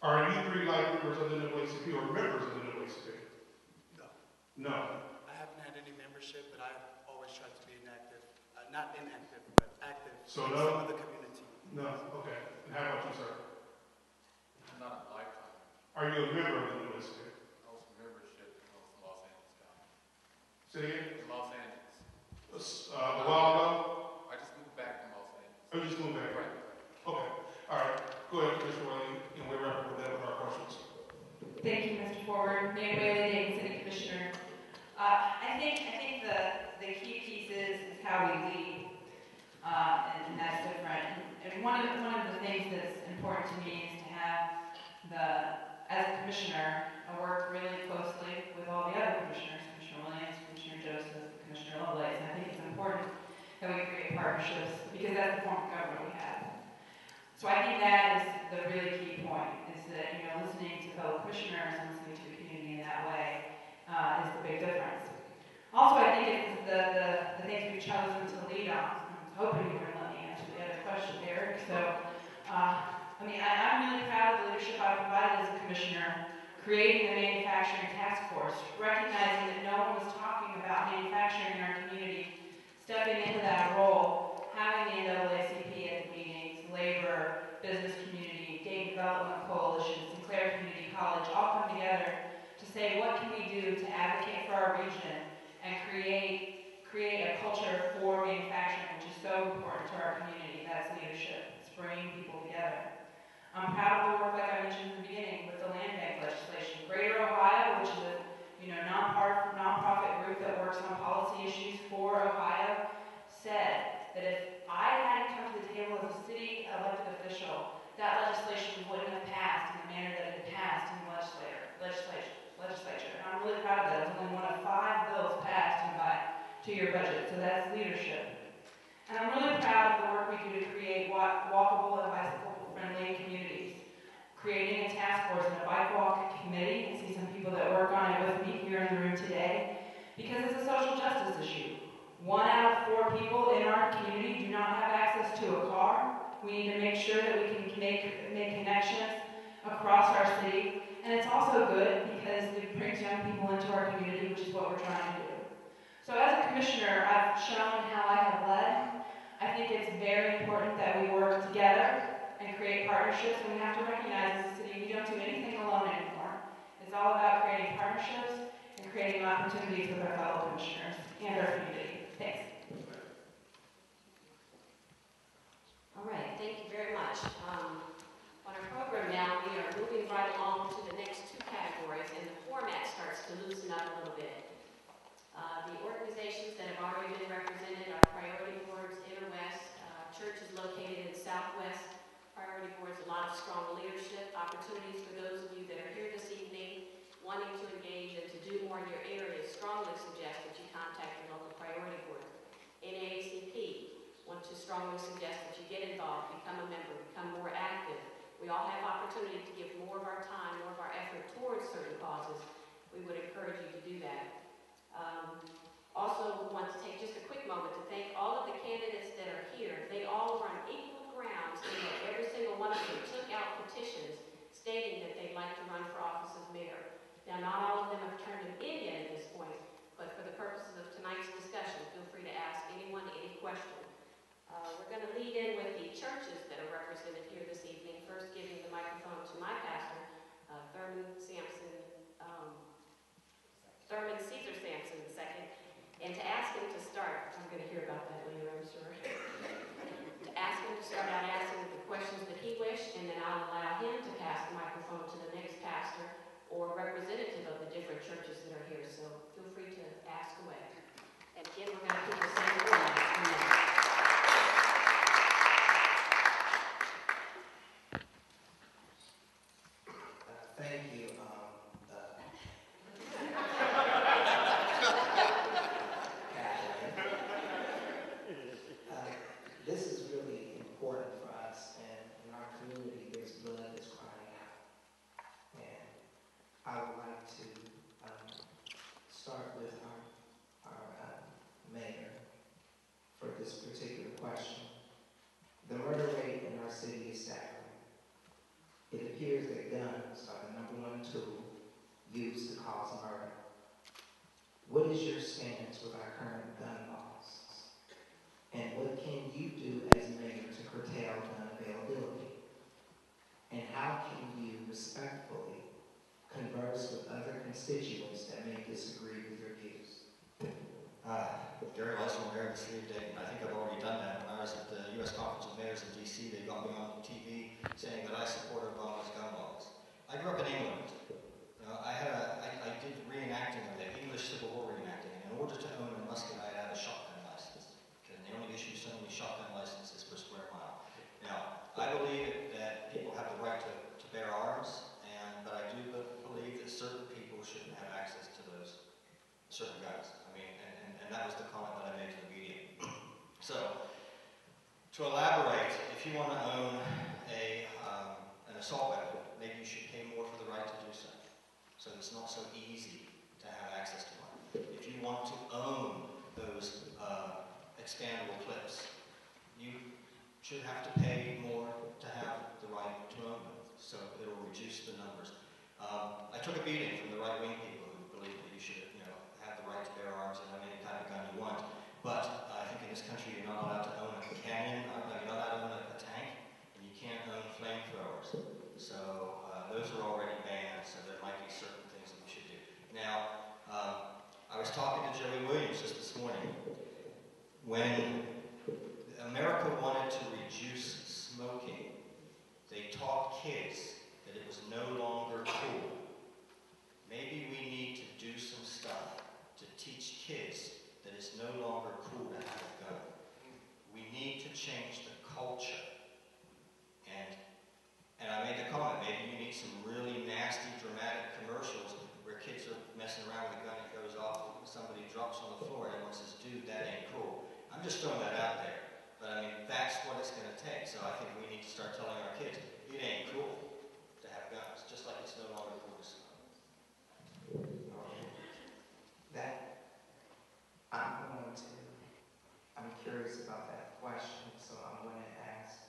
Speaker 6: Are you three life members of the NAACP or members of the NAACP?
Speaker 7: No.
Speaker 6: No.
Speaker 7: I haven't had any membership, but I've always tried to be inactive. Not inactive, but active
Speaker 6: So
Speaker 7: in
Speaker 6: no?
Speaker 7: some of the community.
Speaker 6: No. Okay. And how about you, sir?
Speaker 8: Not a lifetime.
Speaker 6: Are you a member of the NAACP?
Speaker 8: I was membership in Los Angeles County.
Speaker 6: Say again?
Speaker 8: In Los Angeles.
Speaker 6: A while ago?
Speaker 8: I just moved back from Los Angeles.
Speaker 6: Or you just moved back?
Speaker 8: Right.
Speaker 6: Okay. All right. Go ahead, Commissioner Whaley, and we'll wrap up with that with our questions.
Speaker 2: Thank you, Mr. Forward. Mayor Whaley, Dayton City Commissioner. I think the key piece is how we lead, and that's different. And one of the things that's important to me is to have as a commissioner, I work really closely with all the other commissioners, Commissioner Williams, Commissioner Joseph, Commissioner Lovelace, and I think it's important that we create partnerships because that's the form of government we have. So I think that is the really key point, is that, listening to fellow commissioners and listening to the community in that way is the big difference. Also, I think it's the things we've chosen to lead on. I'm hoping you were going to let me answer the other question, Derek. So, I'm really proud of the leadership I've provided as a commissioner, creating the manufacturing task force, recognizing that no one was talking about manufacturing in our community, stepping into that role, having the NAACP at the meetings, labor, business community, Dayton Development Coalition, Sinclair Community College, all come together to say what can we do to advocate for our region and create a culture for manufacturing, which is so important to our community. That's leadership. It's bringing people together. I'm proud of the work, like I mentioned in the beginning, with the land bank legislation. Greater Ohio, which is a nonprofit group that works on policy issues for Ohio, said that if I hadn't come to the table as a city elected official, that legislation wouldn't have passed in the manner that it passed in the legislature. And I'm really proud of that. It was only one of 5 bills passed in my 2-year budget, so that's leadership. And I'm really proud of the work we do to create walkable and bicycle-friendly communities. Creating a task force and a bike walk committee. I see some people that work on it with me here in the room today, because it's a social justice issue. 1 out of 4 people in our community do not have access to a car. We need to make sure that we can make connections across our city. And it's also good because it brings young people into our community, which is what we're trying to do. So as a commissioner, I've shown how I have led. I think it's very important that we work together and create partnerships. And we have to recognize as a city, we don't do anything alone anymore. It's all about creating partnerships and creating opportunities with our fellow commissioners and
Speaker 5: already been represented. Our priority boards, inner west, church is located in southwest. Priority boards, a lot of strong leadership opportunities for those of you that are here this evening wanting to engage and to do more in your area. Strongly suggest that you contact your local priority board. NAACP, want to strongly suggest that you get involved, become a member, become more active. We all have opportunity to give more of our time, more of our effort towards certain causes. We would encourage you to do that. Also want to take just a quick moment to thank all of the candidates that are here. They all were on equal grounds in that every single one of them took out petitions stating that they'd like to run for office as mayor. Now, not all of them have turned them in yet at this point, but for the purposes of tonight's discussion, feel free to ask anyone any question. We're going to lead in with the churches that are represented here this evening, first giving the microphone to my pastor, Thurman Caesar Sampson II, and to ask him to start, I'm going to hear about that later, I'm sure, to ask him to start out asking the questions that he wished, and then I'll allow him to pass the microphone to the next pastor or representative of the different churches that are here, so feel free to ask away. And again, we're going to keep the same format.
Speaker 9: Thank you. This is really important for us, and in our community, there's blood that's crying out. And I would like to start with our mayor for this particular question. The murder rate in our city is staggering. It appears that guns are the #1 tool used to cause murder. What is your stance with our current gun laws? And what can you do as mayor to curtail gun availability? And how can you respectfully converse with other constituents that may disagree with your views?
Speaker 1: Gary Lessel, Mayor of the City of Dayton. I think I've already done that. When I was at the U.S. Conference of Mayors in D.C., they got me on TV saying that I support Obama's gun laws. I grew up in England. I did reenacting of the English Civil War reenacting. And in order to own a musket, I had a shotgun license. And they only issue so many shotgun licenses per square mile. Now, I believe that people have the right to bear arms, but I do believe that certain people shouldn't have access to those certain guns. I mean, and that was the comment that I made to the media. So, to elaborate, if you want to own an assault weapon, maybe you should pay more for the right to do so. So it's not so easy to have access to one. If you want to own those expandable clips, you should have to pay more to have the right to own them. So it'll reduce the numbers. I took a beating from the right-wing people who believe that you should, have the right to bear arms and own any type of gun you want. But I think in this country you're not allowed to own a cannon, you're not allowed to own a tank, and you can't own flamethrowers. So those are already banned, so there might be certain things that we should do. Now, I was talking to Joey Williams just this morning. When America wanted to reduce smoking, they taught kids that it was no longer cool. Maybe we need to do some stuff to teach kids that it's no longer cool to have a gun. We need to change the culture. And I made the comment, maybe you need some really nasty, dramatic commercials where kids are messing around with a gun, it goes off, somebody drops on the floor, and everyone says, dude, that ain't cool. I'm just throwing that out there. But I mean, that's what it's going to take. So I think we need to start telling our kids, it ain't cool to have guns, just like it's no longer cool to smoke.
Speaker 9: I'm curious about that question, so I'm going to ask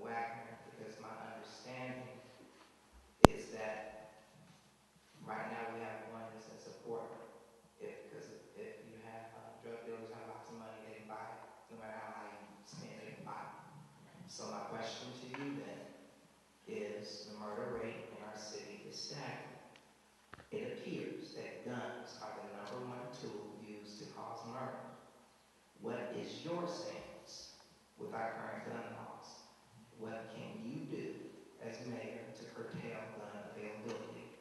Speaker 9: Wagner, because my understanding is that right now we have one that's in support. Because if you have drug dealers have lots of money, they can buy it. No matter how high you spend, they can buy it. So my question to you then is, the murder rate in our city is staggering. It appears that guns are the #1 tool used to cause murder. What is your stance with our current gun laws? What can you do as mayor to curtail gun availability?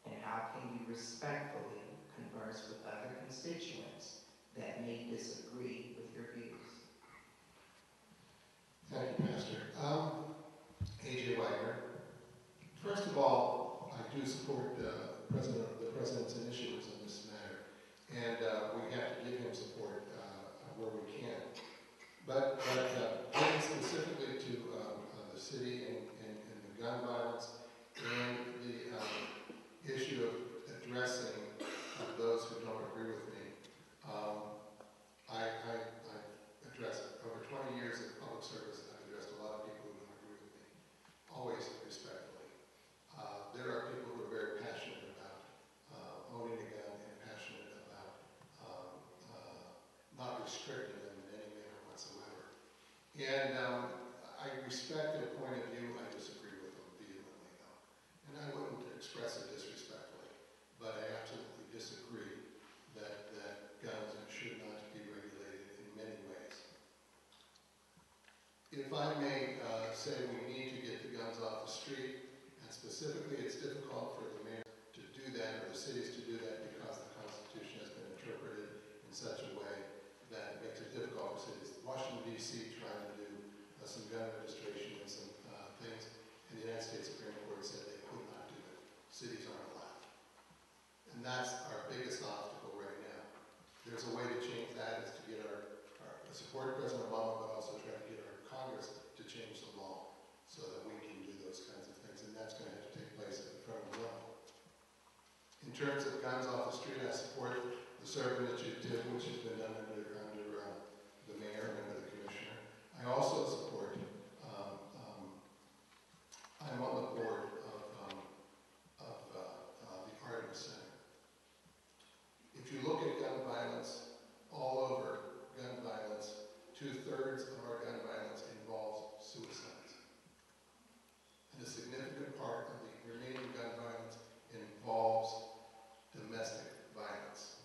Speaker 9: And how can you respectfully converse with other constituents
Speaker 3: Specifically, it's difficult for the mayor to do that, or the cities to do that, because the Constitution has been interpreted in such a way that it makes it difficult for cities. Washington, D.C. tried to do some gun registration and some things, and the United States Supreme Court said they could not do it. Cities aren't allowed. And that's our biggest obstacle right now. There's a way to change that, is to get our support President Obama, but also try to get our Congress to change the law so that we can do those kinds of things, and that's going to have to take place at the federal level. In terms of guns off the street, I support the SERV initiative, which has been done under the mayor and under the commissioner. I also support, I'm on the board of the Artemis Center. If you look at gun violence, all over gun violence, 2/3 of our gun violence involves suicides. And a significant part of the remaining gun violence involves domestic violence.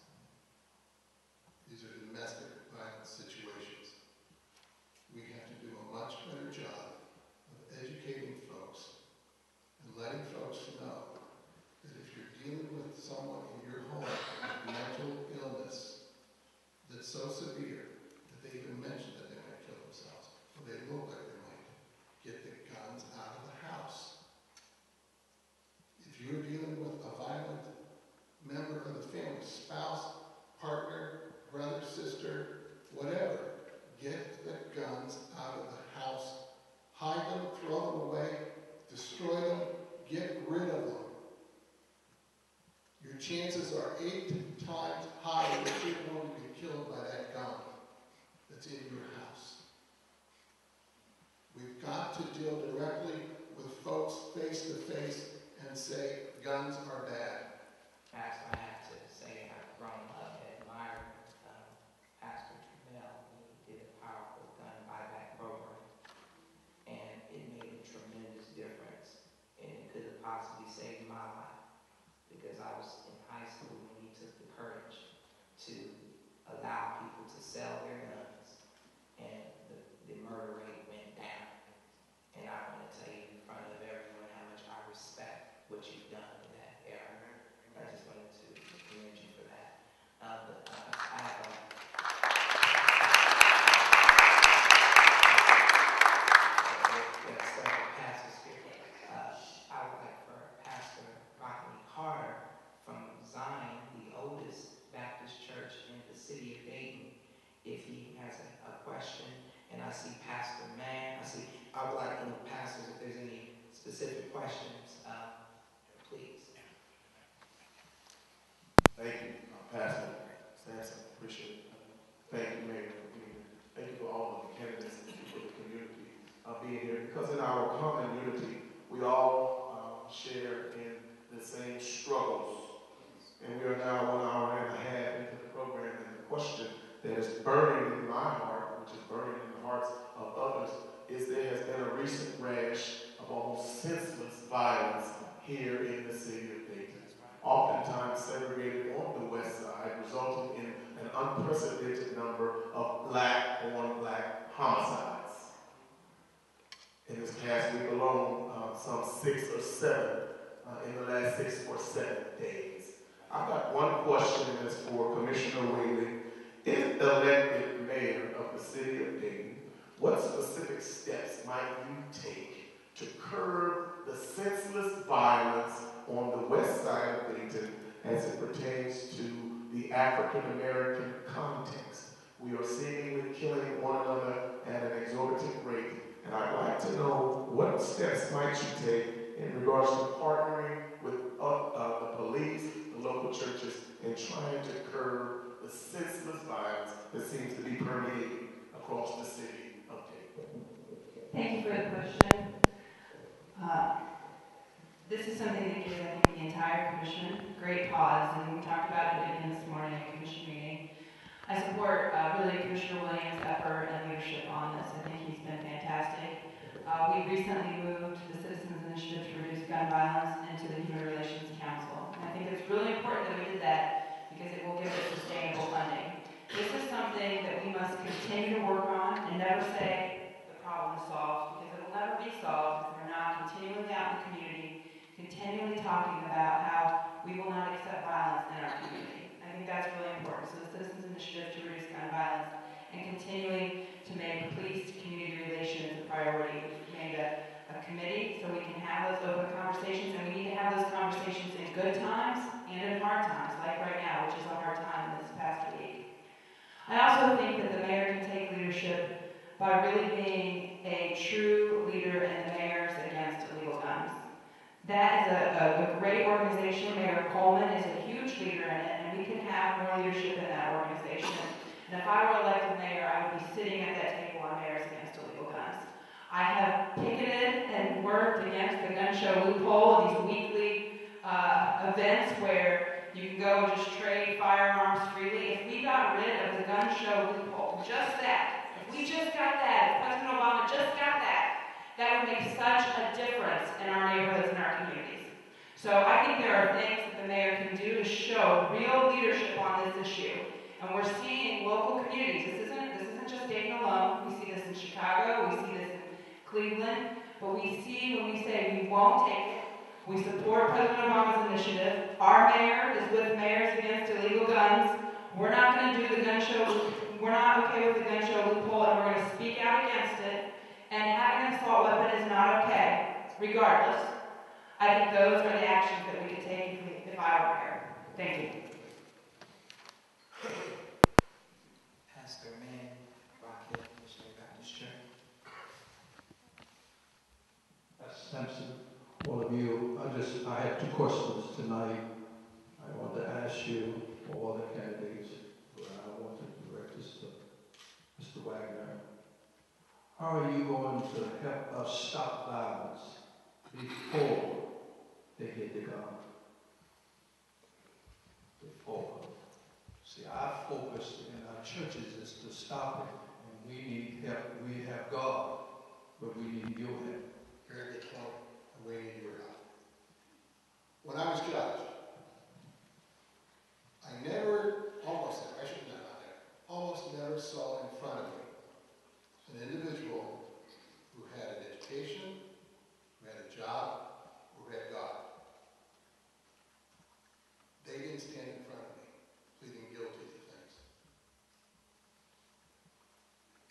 Speaker 3: These are domestic violence situations. We have to do a much better job of educating folks and letting folks know that if you're dealing with someone in your home with mental illness that's so severe that they even mention that they might kill themselves, or they look like they might, get the guns out of the house. If you're dealing with a violent member of the family, spouse, partner, brother, sister, whatever, get the guns out of the house. Hide them, throw them away, destroy them, get rid of them. Your chances are 8 times higher that you're going to be killed by that gun that's in your house. We've got to deal directly with folks face to face and say guns are bad.
Speaker 9: Pastor, I have to say I've grown up admiring Pastor Trudell when he did a powerful gun buyback program. And it made a tremendous difference. And it could have possibly saved my life, because I was in high school when he took the courage to allow people to sell their guns, and the murder rate went down. And I want to tell you in front of everyone how much I respect what you've done in that era. I just wanted to commend you for that. But I have several pastors here. I would like for Pastor Rodney Carter from Zion, the oldest Baptist church in the city of Dayton, if he has a question. And I see Pastor Mann. I would like any pastors, if there's any specific questions, please.
Speaker 6: Thank you, Pastor Sampson. Appreciate it. Thank you, Mayor, for being here. Thank you for all of the candidates and for the community being here. Because in our common unity, we all share in the same struggles. And we are now 1 hour and a half into the program, and the question that is burning in my heart, which is burning in the hearts of others, is there has been a recent rash of almost senseless violence here in the city of Dayton. Oftentimes segregated on the west side, resulting in an unprecedented number of black-on-black homicides. In this past week alone, some 6 or 7 in the last 6 or 7 days. I've got one question, and it's for Commissioner Whaley. If elected mayor of the city of Dayton, what specific steps might you take to curb the senseless violence on the west side of Dayton as it pertains to the African-American context? We are seemingly killing one another at an exorbitant rate, and I'd like to know what steps might you take in regards to partnering with the police, the local churches, and trying to curb the senseless violence that seems to be permeating across the city of Dayton.
Speaker 2: Thank you for the question. This is something that gives, I think, the entire commission great pause, and we talked about it again this morning at commission meeting. I support really Commissioner Williams' effort and leadership on this. I think he's been fantastic. We recently moved the Citizens Initiative to Reduce Gun Violence into the Human Relations Council. And I think it's really important that we did that because it will give us sustainable funding. This is something that we must continue to work on and never say the problem is solved, because it will never be solved if we're not continually out in the community, continually talking about how we will not accept violence in our community. I think that's really important. So the Citizens Initiative to Reduce Gun Violence and continuing to make police-community relations a priority. We've made a committee so we can have those open conversations, and we need to have those conversations in good times and in hard times, like right now, which is a hard time this past week. I also think that the mayor can take leadership by really being a true leader in the Mayors Against Illegal Guns. That is a great organization. Mayor Coleman is a huge leader in it, and we can have more leadership in that organization. And if I were elected mayor, I would be sitting at that table on Mayors Against Illegal Guns. I have picketed and worked against the gun show loophole, these weekly events where you can go and just trade firearms freely. If we got rid of the gun show loophole, just that, if we just got that, if President Obama just got that, that would make such a difference in our neighborhoods and our communities. So I think there are things that the mayor can do to show real leadership on this issue. And we're seeing local communities. This isn't just Dayton alone. We see this in Chicago. We see this in Cleveland. But we see when we say we won't take it, we support President Obama's initiative. Our mayor is with Mayors Against Illegal Guns. We're not going to do the gun show. We're not okay with the gun show loophole, and we're going to speak out against it. And having an assault weapon is not okay, regardless. I think those are the actions that we could take if I were mayor. Thank you.
Speaker 9: Pastor Man, Rocket, Missionary Baptist Church.
Speaker 10: Sampson, all of you, I have two questions tonight. I want to ask you, all the candidates, but I want to direct this to Mr. Wagner. How are you going to help us stop violence before they hit the gun? Before. See, our focus in our churches is to stop it, and we need help. We have God, but we need your help.
Speaker 3: Very good point, and we need your help. When I was judge, almost never saw in front of me an individual who had an education, who had a job, who had God. They didn't stand in front of me, pleading guilty to things.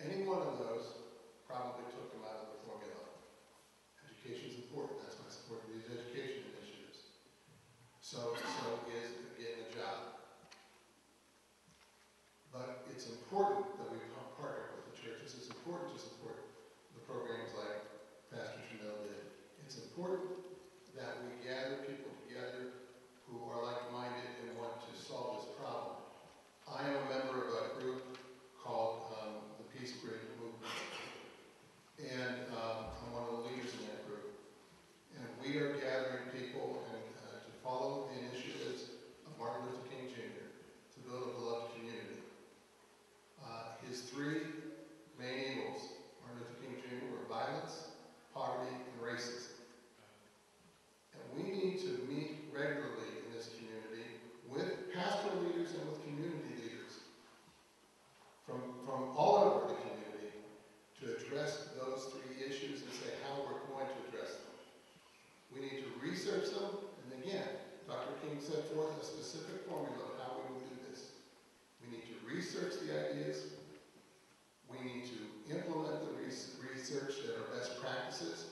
Speaker 3: Any one of those probably took them out of the formula. Education is important. That's why I support these education initiatives. So is getting a job. But it's important that we partner with the churches. It's important to support the programs like Pastor Chanel did. It's important that we gather people together who are like-minded and want to solve this problem. I am a member of a group called the Peace Bridge Movement, and I'm one of the leaders in that group. And we are gathering people to follow the initiatives of Martin Luther King Jr. to build a beloved community. His three main eagles, Martin Luther King Jr., were violence, poverty, and racism. And we need to meet regularly in this community with pastoral leaders and with community leaders from all over the community to address those three issues and say how we're going to address them. We need to research them, and again, Dr. King set forth a specific formula of how we will do this. We need to research the ideas. We need to implement the research that are best practices,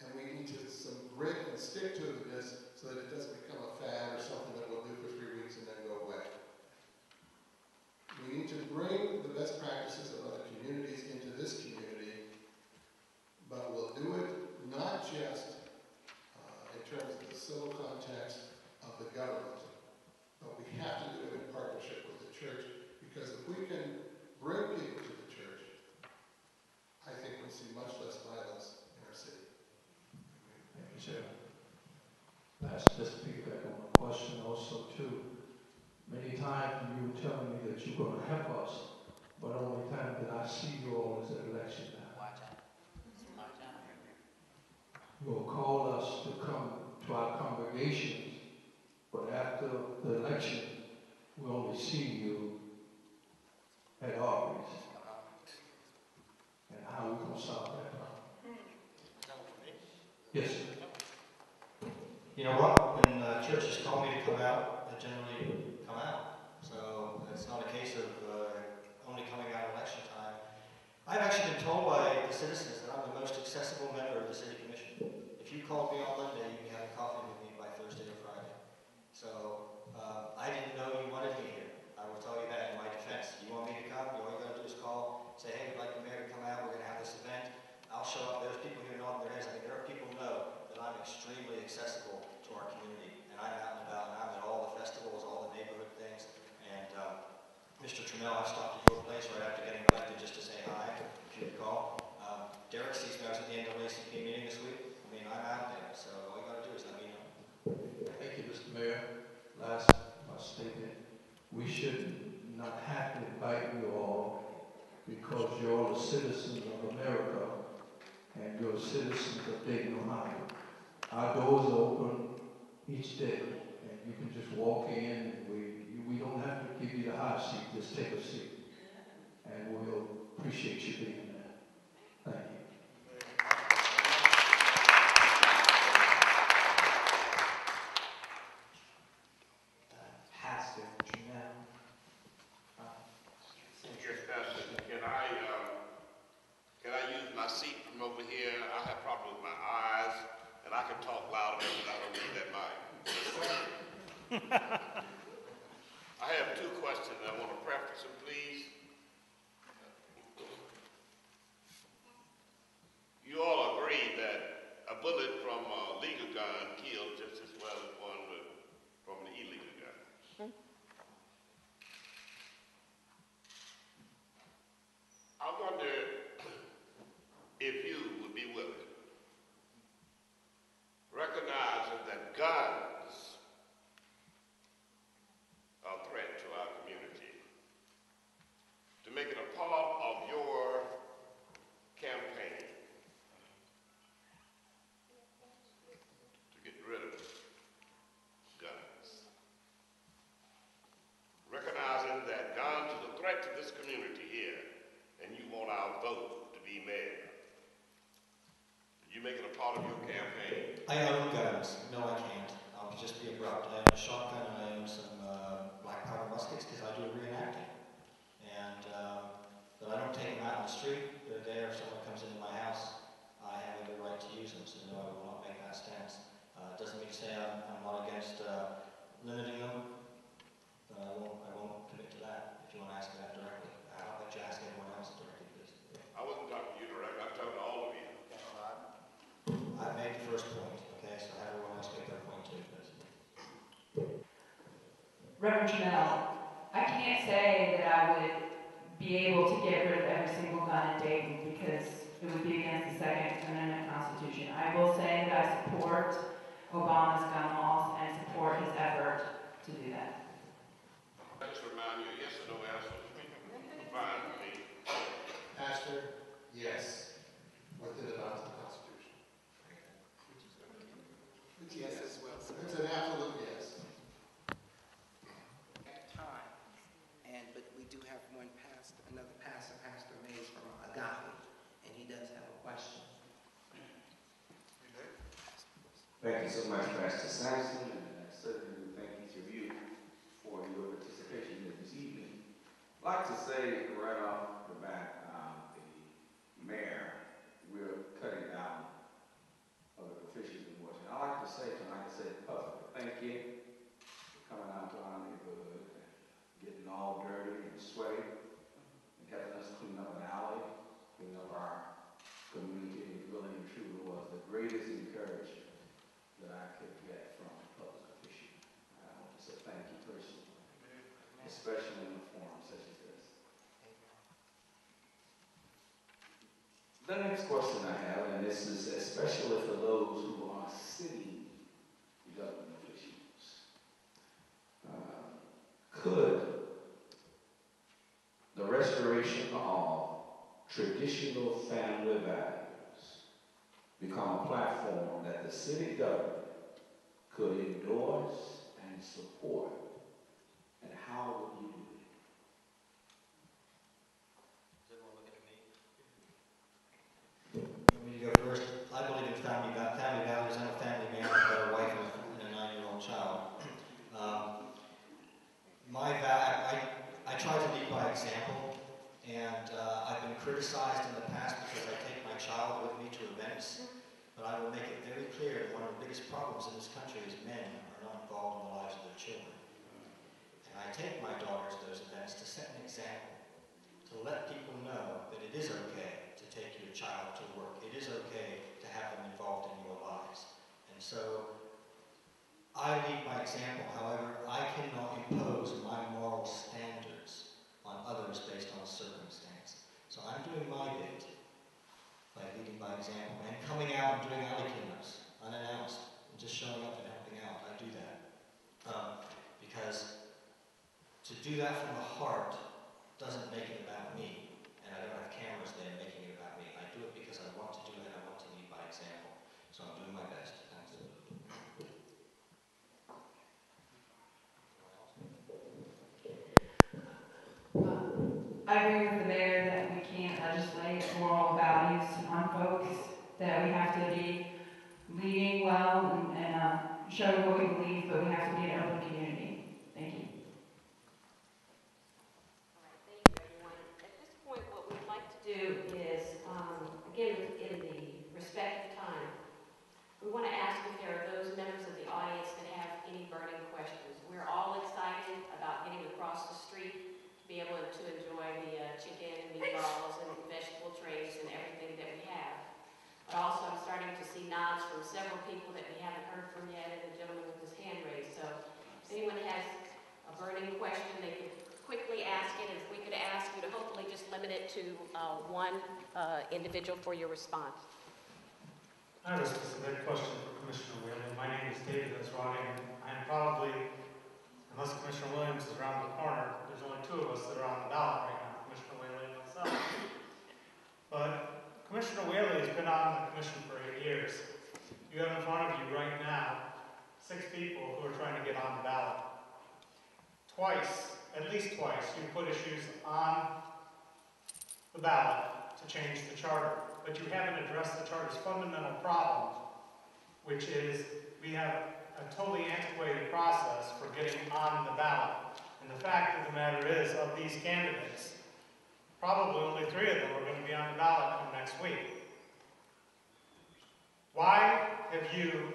Speaker 3: and we need to some grit and stick to this so that it doesn't become a fad or something that we'll do for 3 weeks and then go away. We need to bring the best practices of other communities into this community, but we'll do it not just in terms of the civil context of the government, but we have to do it in partnership with the church, because if we can bring people to the church, I think we'll see much less violence in our city.
Speaker 10: Thank you, Chair. That's just piggyback on my question also too. Many times you were telling me that you're going to help us, but only time that I see you all is at election time. You will call us to come to our congregations, but after the election, we only see you at Aubrey's. And how are we going to solve that problem? Yes, sir.
Speaker 1: You know what? When churches call me to come out, I generally come out. So it's not a case of only coming out election time. I've actually been told by the citizens that I'm the most accessible member of the City Commission. If you called me on Monday, you can have a coffee with me by Thursday or Friday. So I didn't know you wanted me here. I will tell you that in my defense. You want me to come? All you got to do is call, say, hey, we'd like the mayor to come out. We're going to have this event. I'll show up. There's people here nodding their heads. I mean, there are people who know that I'm extremely accessible to our community. And I'm out and about, and I'm at all the festivals, all the neighborhood things. And Mr. Trammell, I stopped at your place right after getting elected just to say hi, if you recall. Derek sees me. I was at the NAACP meeting this week. I mean, I'm out there. So all you got to do is let me know.
Speaker 10: Thank you, Mr. Mayor. Last statement. We should not have to invite you all because you're all the citizens of America and you're citizens of Dayton, Ohio. Our doors are open each day and you can just walk in and we don't have to give you the hot seat, just take a seat. And we'll appreciate you being there. Thank you.
Speaker 9: Pastor Janelle.
Speaker 11: Yes, Pastor, can I use my seat from over here? I have problems with my eyes, and I can talk louder but I don't need that mic. I have two questions. I want to preface them, please. You all agree that a bullet from a legal gun kills just as well as one from an illegal gun. I wonder if you would be willing, recognizing that guns are a threat to our community, to make it a part of your campaign to get rid of guns. Recognizing that guns is a threat to this community here, and you want our vote to be mayor. Did you make it a part of your campaign?
Speaker 1: I own guns. No, I can't. I'll just be abrupt. I own a shotgun and I own some black powder muskets because I do reenacting. And but I don't take them out in the street. They're there. If someone comes into my house, I have every right to use them. So no, I will not make that stance. It doesn't mean to say I'm not against limiting them, but I won't commit to that. If you want to ask me that directly, I'll let you ask anyone else directly, please.
Speaker 11: I wasn't talking to you directly. I'm talking to all of you.
Speaker 1: I made the first point, okay, so have everyone else make their point too, please.
Speaker 2: Reverend Trammell, I can't say that I would be able to get rid of every single gun in Dayton because it would be against the Second Amendment Constitution. I will say that I support Obama's gun laws and support his effort to do that.
Speaker 11: I just remind you, yes or no answer. Fine with me.
Speaker 3: Pastor, yes, within the bounds of the Constitution.
Speaker 7: Yes, as well, sir.
Speaker 3: It's an absolute yes.
Speaker 9: Time. But we do have another pastor, Pastor Mays from Agape, and he does have a question.
Speaker 12: Thank you so much, Pastor Sampson, and I certainly do thank each of you for your participation here this evening. I'd like to say right off the bat, the mayor, we're cutting down public officials in Washington. I'd like to say tonight, publicly, thank you for coming out to our neighborhood and getting all dirty and sweaty and helping us clean up an alley, clean up our community, and really and truly was the greatest encouragement that I could get from a public official. I want to say thank you personally, especially in a forum such as this. The next question I have, and this is especially for those who are city government officials. Could the restoration of traditional family values become a platform that the city government could endorse and support? And how would you do it?
Speaker 1: Does everyone look at me? You want me to go first? I believe in family values. I'm a family man. I've got a wife and try to lead by example, and I've been criticized in the past because I take my child with me to events, but I will make it very clear that one of the biggest problems in this country is men are not involved in the lives of their children. And I take my daughters to those events to set an example, to let people know that it is okay to take your child to work. It is okay to have them involved in your lives. And so I lead by example. However, I cannot impose my moral standards on others based on circumstance. So I'm doing my bit by leading by example and coming out and doing alley cleanups unannounced and just showing up and helping out. I do that because to do that from the heart doesn't make it about me, and I don't have cameras there making it about me. I do it because I want to do it and I want to lead by example. So I'm doing my best. Thanks.
Speaker 2: I agree with the mayor that we can't legislate moral values on folks, that we have to be leading well and showing what we believe, but we have to be an open community. Thank you.
Speaker 5: All right, thank you, everyone. At this point, what we'd like to do is, again, in the respect of time, we want to ask if there are those members of the audience that have any burning questions. We're all excited about getting across the street to be able to enjoy the chicken, meatballs, and vegetable trays and everything that we have. But also, I'm starting to see nods from several people that we haven't heard from yet, and the gentleman with his hand raised. So if anyone has a burning question, they can quickly ask it, and if we could ask you to hopefully just limit it to one individual for your response.
Speaker 13: I have a specific question for Commissioner Whalen. My name is David Ezrani, and I'm probably, unless Commissioner Williams is around the corner, there's only two of us that are on the ballot right now, Commissioner Whalen and myself. But Commissioner Whaley has been on the commission for 8 years. You have in front of you right now 6 people who are trying to get on the ballot. Twice, at least twice, you put issues on the ballot to change the charter, but you haven't addressed the charter's fundamental problem, which is we have a totally antiquated process for getting on the ballot. And the fact of the matter is, of these candidates, probably only 3 of them are going to be on the ballot come next week. Why have you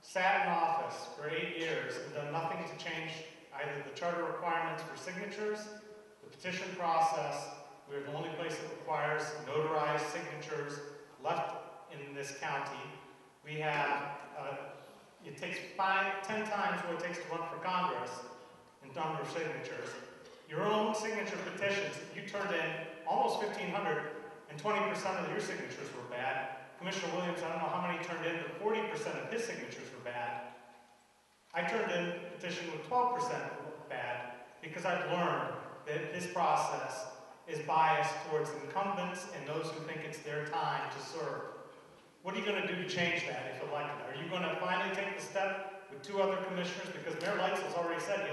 Speaker 13: sat in office for 8 years and done nothing to change either the charter requirements for signatures, the petition process? We're the only place that requires notarized signatures left in this county. We have, it takes 10 times what it takes to run for Congress in number of signatures. Your own signature petitions, you turned in almost 1,500, and 20% of your signatures were bad. Commissioner Williams, I don't know how many turned in, but 40% of his signatures were bad. I turned in a petition with 12% bad because I've learned that this process is biased towards incumbents and those who think it's their time to serve. What are you going to do to change that if elected? Are you going to finally take the step with 2 other commissioners? Because Mayor Lights has already said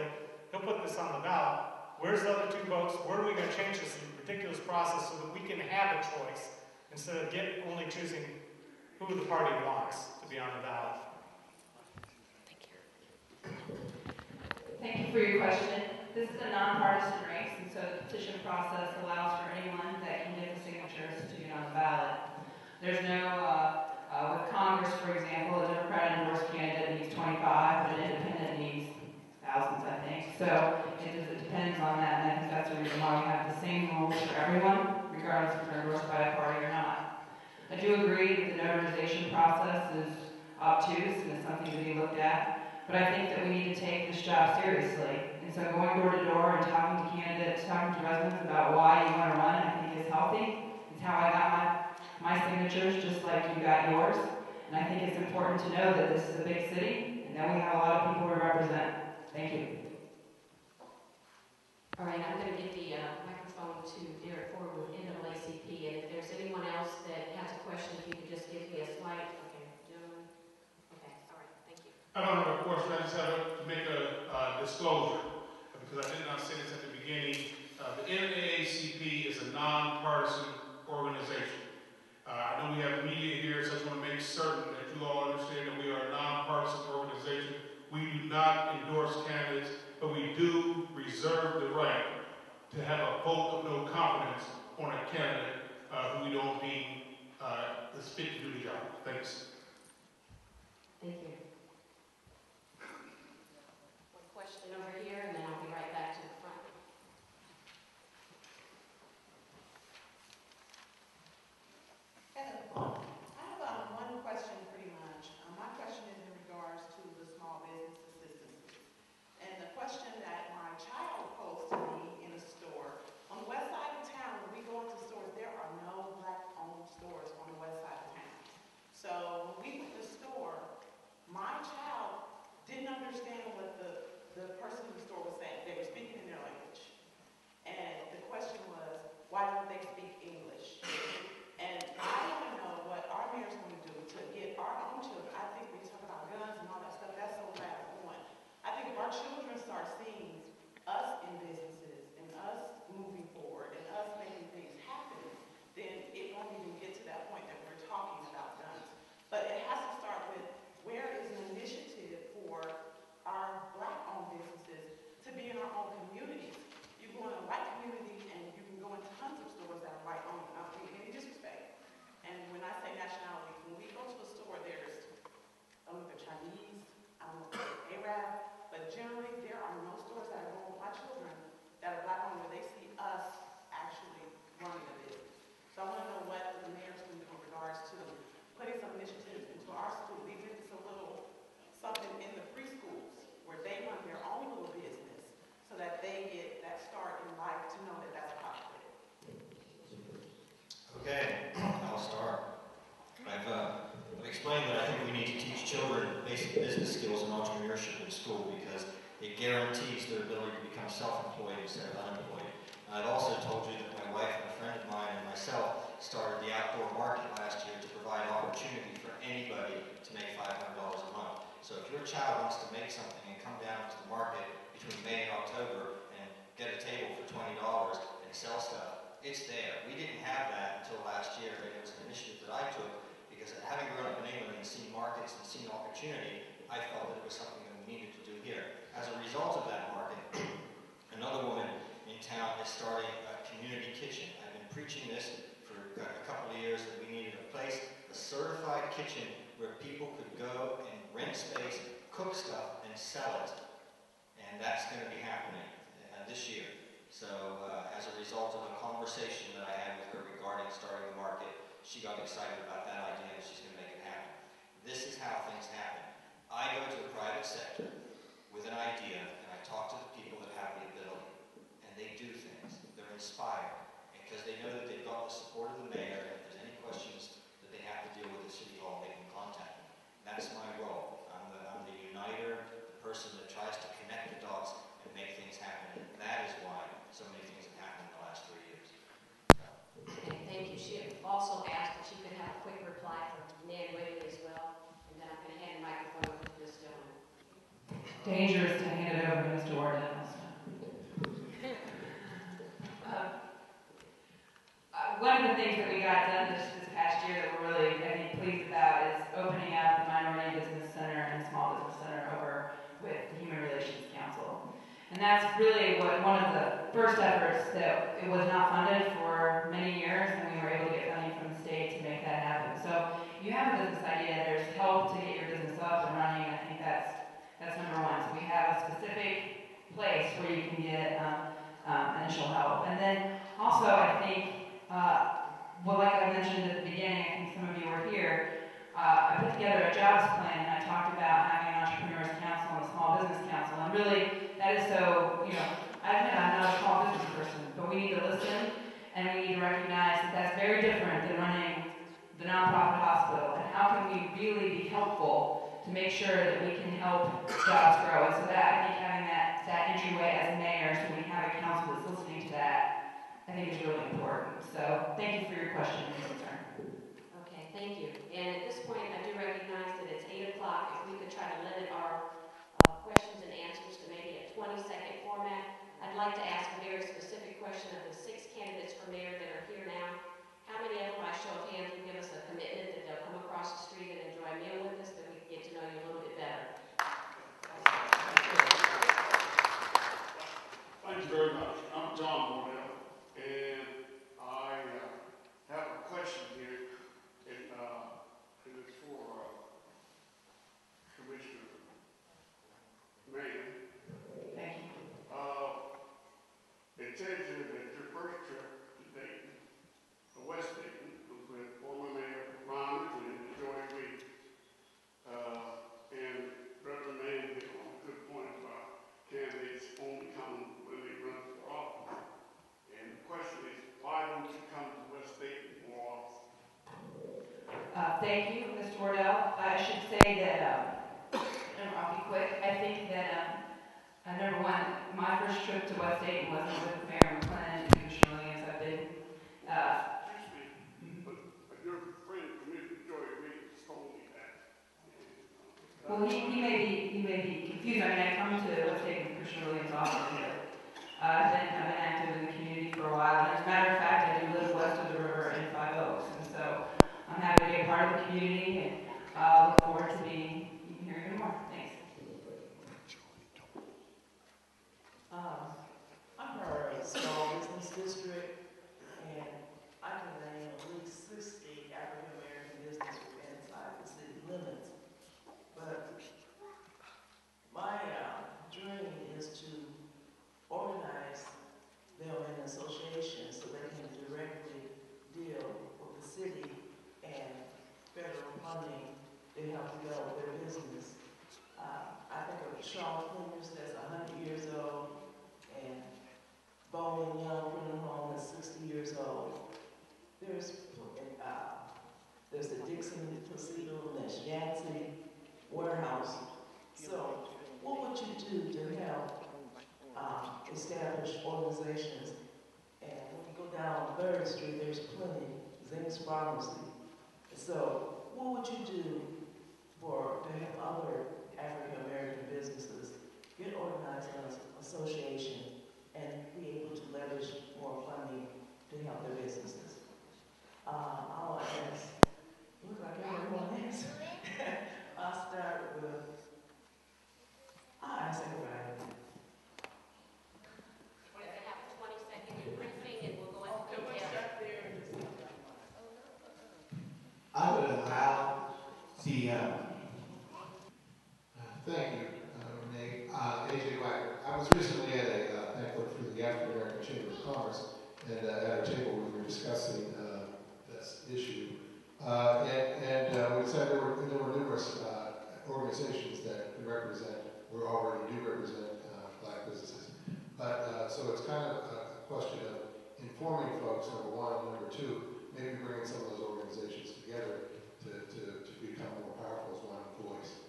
Speaker 13: he'll put this on the ballot. Where's the other 2 votes? Where are we going to change this ridiculous process so that we can have a choice instead of only choosing who the party wants to be on the ballot?
Speaker 5: Thank you.
Speaker 2: Thank you for your question. This is a nonpartisan race, and so the petition process allows for anyone that can get the signatures to get on the ballot. There's no, with Congress, for example, a Democrat endorsed candidate needs 25, but an independent needs thousands, I think. So it depends on that, and I think that's the reason why we have the same rules for everyone, regardless if they're endorsed by a party or not. I do agree that the notarization process is obtuse and is something to be looked at, but I think that we need to take this job seriously. And so going door to door and talking to candidates, talking to residents about why you want to run, I think is healthy. It's how I got my signatures, just like you got yours. And I think it's important to know that this is a big city and that we have a lot of people to represent. Thank you.
Speaker 5: All right, I'm going to give the microphone to Derek Ford with NAACP, and if there's anyone else that has a question, if you could just give me a slight, okay, gentlemen. Okay, all right, thank you.
Speaker 6: I don't have a question. I just have to make a disclosure, because I did not say this at the beginning. The NAACP is a nonpartisan organization. I know we have media here, so I just want to make certain that you all understand that we are a nonpartisan organization. We do not endorse candidates, but we do reserve the right to have a vote of no confidence on a candidate who we don't deem is fit to do the job. Thanks.
Speaker 5: Thank you. One question over here, and then I'll be right back to the front.
Speaker 14: Hello. I have one question pretty much. My question is in regards to the small business assistance. And the question that my child posed to me in a store, on the west side of town, when we go into stores, there are no black-owned stores on the west side of town. So when we went to the store, my child didn't understand what the person in the store was saying. They were speaking in their language. And the question was, why don't they speak English? And I want to know what our mayor's going to do to get our own children. I think we talk about guns and all that stuff, that's so bad. One, I think if our children start seeing us in businesses and us moving forward and us making things happen, then it won't even get to that point that we're talking about guns. But it has to start with, where is an initiative for our black-owned businesses to be in our own communities? You go in a white community and you can go into tons of stores that are white-owned, and I don't mean any disrespect. And when I say nationality, when we go to a store, there's, I don't know if they're Chinese, I don't know if they're Arab, but generally there are no stores that are going with my children that are black-owned where they see us actually running the business. So I want to know what the mayor's going to do in regards to putting some initiatives into our school, even if it's a little something in the preschools where they run their own little business so that they get that start in life to know that that's a possibility.
Speaker 1: Okay, I'll start. I've explained that I think we need to teach children basic business skills and entrepreneurship in school because it guarantees their ability to become self-employed instead of unemployed. I've also told you that my wife and a friend of mine and myself started the outdoor market last year to provide opportunity for anybody to make $500 a month. So if your child wants to make something and come down to the market between May and October and get a table for $20 and sell stuff, it's there. We didn't have that until last year, and it was an initiative that I took because having grown up in England and seen markets and seen opportunity, I felt that it was something that we needed to do here. As a result of that market, another woman in town is starting a community kitchen. I've been preaching this for a couple of years that we needed a place, a certified kitchen where people could go and rent space, cook stuff, and sell it. And that's going to be happening this year. So as a result of a conversation that I had with her regarding starting the market, she got excited about that idea and she's going to make it happen. This is how things happen. I go to the private sector with an idea and I talk to the people that have the ability. And they do things. They're inspired. Because they know that they've got the support of the mayor, and if there's any questions that they have to deal with at City Hall, they can contact me. That's my role. I'm the uniter, the person that tries to connect the dots and make things happen. And that is why so many things have happened in the last 3 years.
Speaker 5: Okay, thank you. She also asked if she could have a quick reply from Nan Whaley as well, and then I'm going to hand the microphone over to this gentleman.
Speaker 2: Dangerous to hand it over to Mr. Warden. One of the things that we got done this past year that we're really, I think, pleased about is opening up the Minority Business Center and the Small Business Center over with the Human Relations Council. And that's really one of the first efforts that it was not funded for many years, and we were able to get funding from the state to make that happen. So you have a business idea, there's help to get your business up and running, and I think that's number one. So we have a specific place where you can get initial help. And then also, I think, well, like I mentioned at the beginning, I think some of you were here, I put together a jobs plan and I talked about having an Entrepreneurs Council and a Small Business Council. And really, that is so, I admit I'm not a small business person, but we need to listen and we need to recognize that that's very different than running the nonprofit hospital. And how can we really be helpful to make sure that we can help jobs grow? And so that, I think having that entryway as mayor, so we have a council that's listening to that, I think is really important. So thank you for your question and concern.
Speaker 5: Okay, thank you. And at this point, I do recognize that it's 8 o'clock. If we could try to limit our questions and answers to maybe a 20-second format. I'd like to ask a very specific question of the 6 candidates for mayor that are here now. How many of them, by show of hands, will give us a commitment that they'll come across the street and enjoy a meal with us, that we can get to know you a little bit better?
Speaker 15: Thank you very much. I'm John Moore.
Speaker 2: Thank you, Mr. Wardell. I should say that, I'll be quick. I think that, number one, my first trip to West Dayton wasn't with Mayor McClennan and Commissioner Williams. I've been,
Speaker 11: But your friend, Commissioner Joy Reed, told me that.
Speaker 2: well, he may be confused. I mean, I come to West Dayton with Commissioner Williams often, but I've been active in the community for a while. And as a matter of fact, I do live west of the river in Five Oaks, and so I'm happy to be a part of the community and look forward to being here even more. Thanks.
Speaker 15: I'm from a small business district, and I can name at least 60 African-American businesses inside the city limits. But my dream is to organize them in associations so they can directly deal with the city and federal funding to help develop their business. I think of Shaw Cleaners, that's 100 years old, and Bowling Young Funeral Home is 60 years old. There's the Dixon Casino, and there's Yancey Warehouse. So what would you do to help establish organizations? And when you go down 3rd Street, there's plenty, Zink's Pharmacy. So what would you do to help other African American businesses get organized in an association and be able to leverage more funding to help their businesses? I'll ask, look like everyone answer. I'll start with, I'll ask everybody.
Speaker 5: We're going to have a 20-second briefing, and we'll go into detail.
Speaker 16: I would allow the, thank you, Renee, A.J. Wagner. I was recently at a banquet for the African American Chamber of Commerce, and at a table we were discussing this issue. We said there were numerous organizations that we represent, or already do represent black businesses. But so it's kind of a question of informing folks, number one, and number two, maybe bringing some of those organizations together to become more powerful as one voice.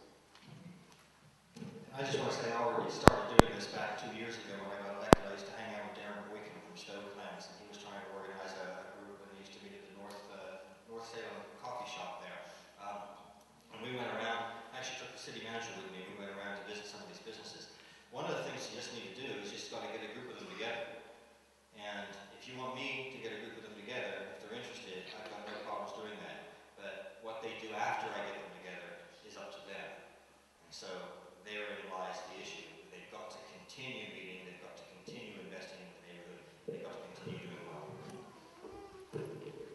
Speaker 1: I just want to say I already started doing this back 2 years ago when I got elected. I used to hang out with Darren Boykin from Stowe Clams, and he was trying to organize a group, and he used to meet at the North Salem coffee shop there. And we went around, I actually took the city manager with me, we went around to visit some of these businesses. One of the things you just need to do is just got to get a group of them together. And if you want me to get a group of them together, if they're interested, I've got no problems doing that. But what they do after I get them together is up to them. And so therein lies the issue. They've got to continue meeting, they've got to continue investing in the neighborhood, they've got to continue doing well.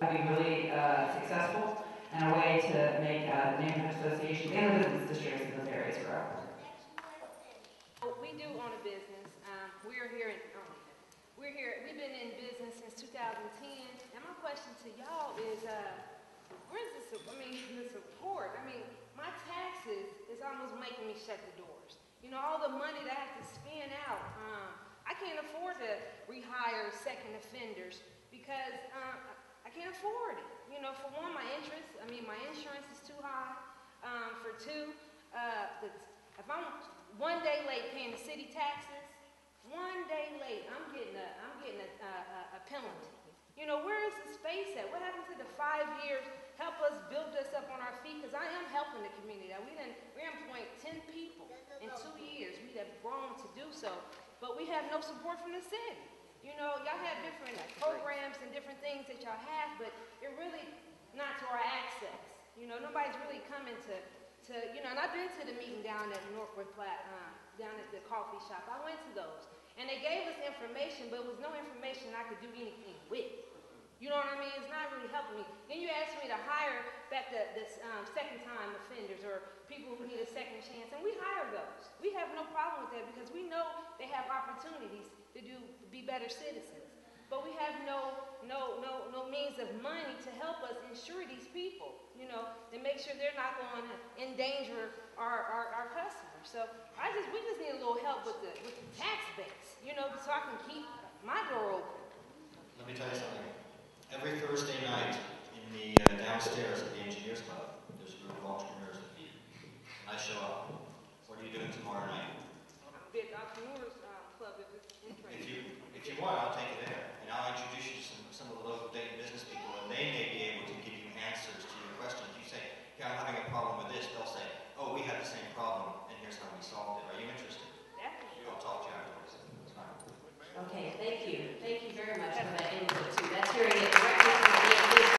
Speaker 2: Be really successful and a way to make neighborhood associations and business districts in those areas grow.
Speaker 17: We do own a business. We've been in business since 2010. And my question to y'all is, where's the support? I mean, my taxes is almost making me shut the doors. You know, all the money that I have to spend out. I can't afford to rehire second offenders because I can't afford it. You know, for one, my insurance is too high. For two, if I'm 1 day late paying the city taxes, 1 day late, I'm getting a penalty. You know, where is the space at? What happened to the 5 years? Help us build us up on our feet, because I am helping the community. We employed 10 people in 2 years. We have grown to do so, but we have no support from the city. You know, y'all have different programs and different things that y'all have, but it really not to our access. You know, nobody's really coming to you know, and I've been to the meeting down at Northwood Platte, down at the coffee shop. I went to those, and they gave us information, but it was no information I could do anything with. You know what I mean? It's not really helping me. Then you asked me to hire back the second-time offenders or people who need a second chance, and we hire those. We have no problem with that because we know they have opportunities to be better citizens. But we have no means of money to help us insure these people, you know, and make sure they're not going to endanger our customers. So we just need a little help with the tax base, you know, so I can keep my door open.
Speaker 1: Let me tell you something. Every Thursday night in the downstairs at the Engineers Club, there's a group of entrepreneurs that meet. And I show up. What are you doing tomorrow night?
Speaker 17: Big entrepreneurs club if it's interesting.
Speaker 1: If you want, I'll take you there. And I'll introduce you to some of the local Dayton business people, and they may be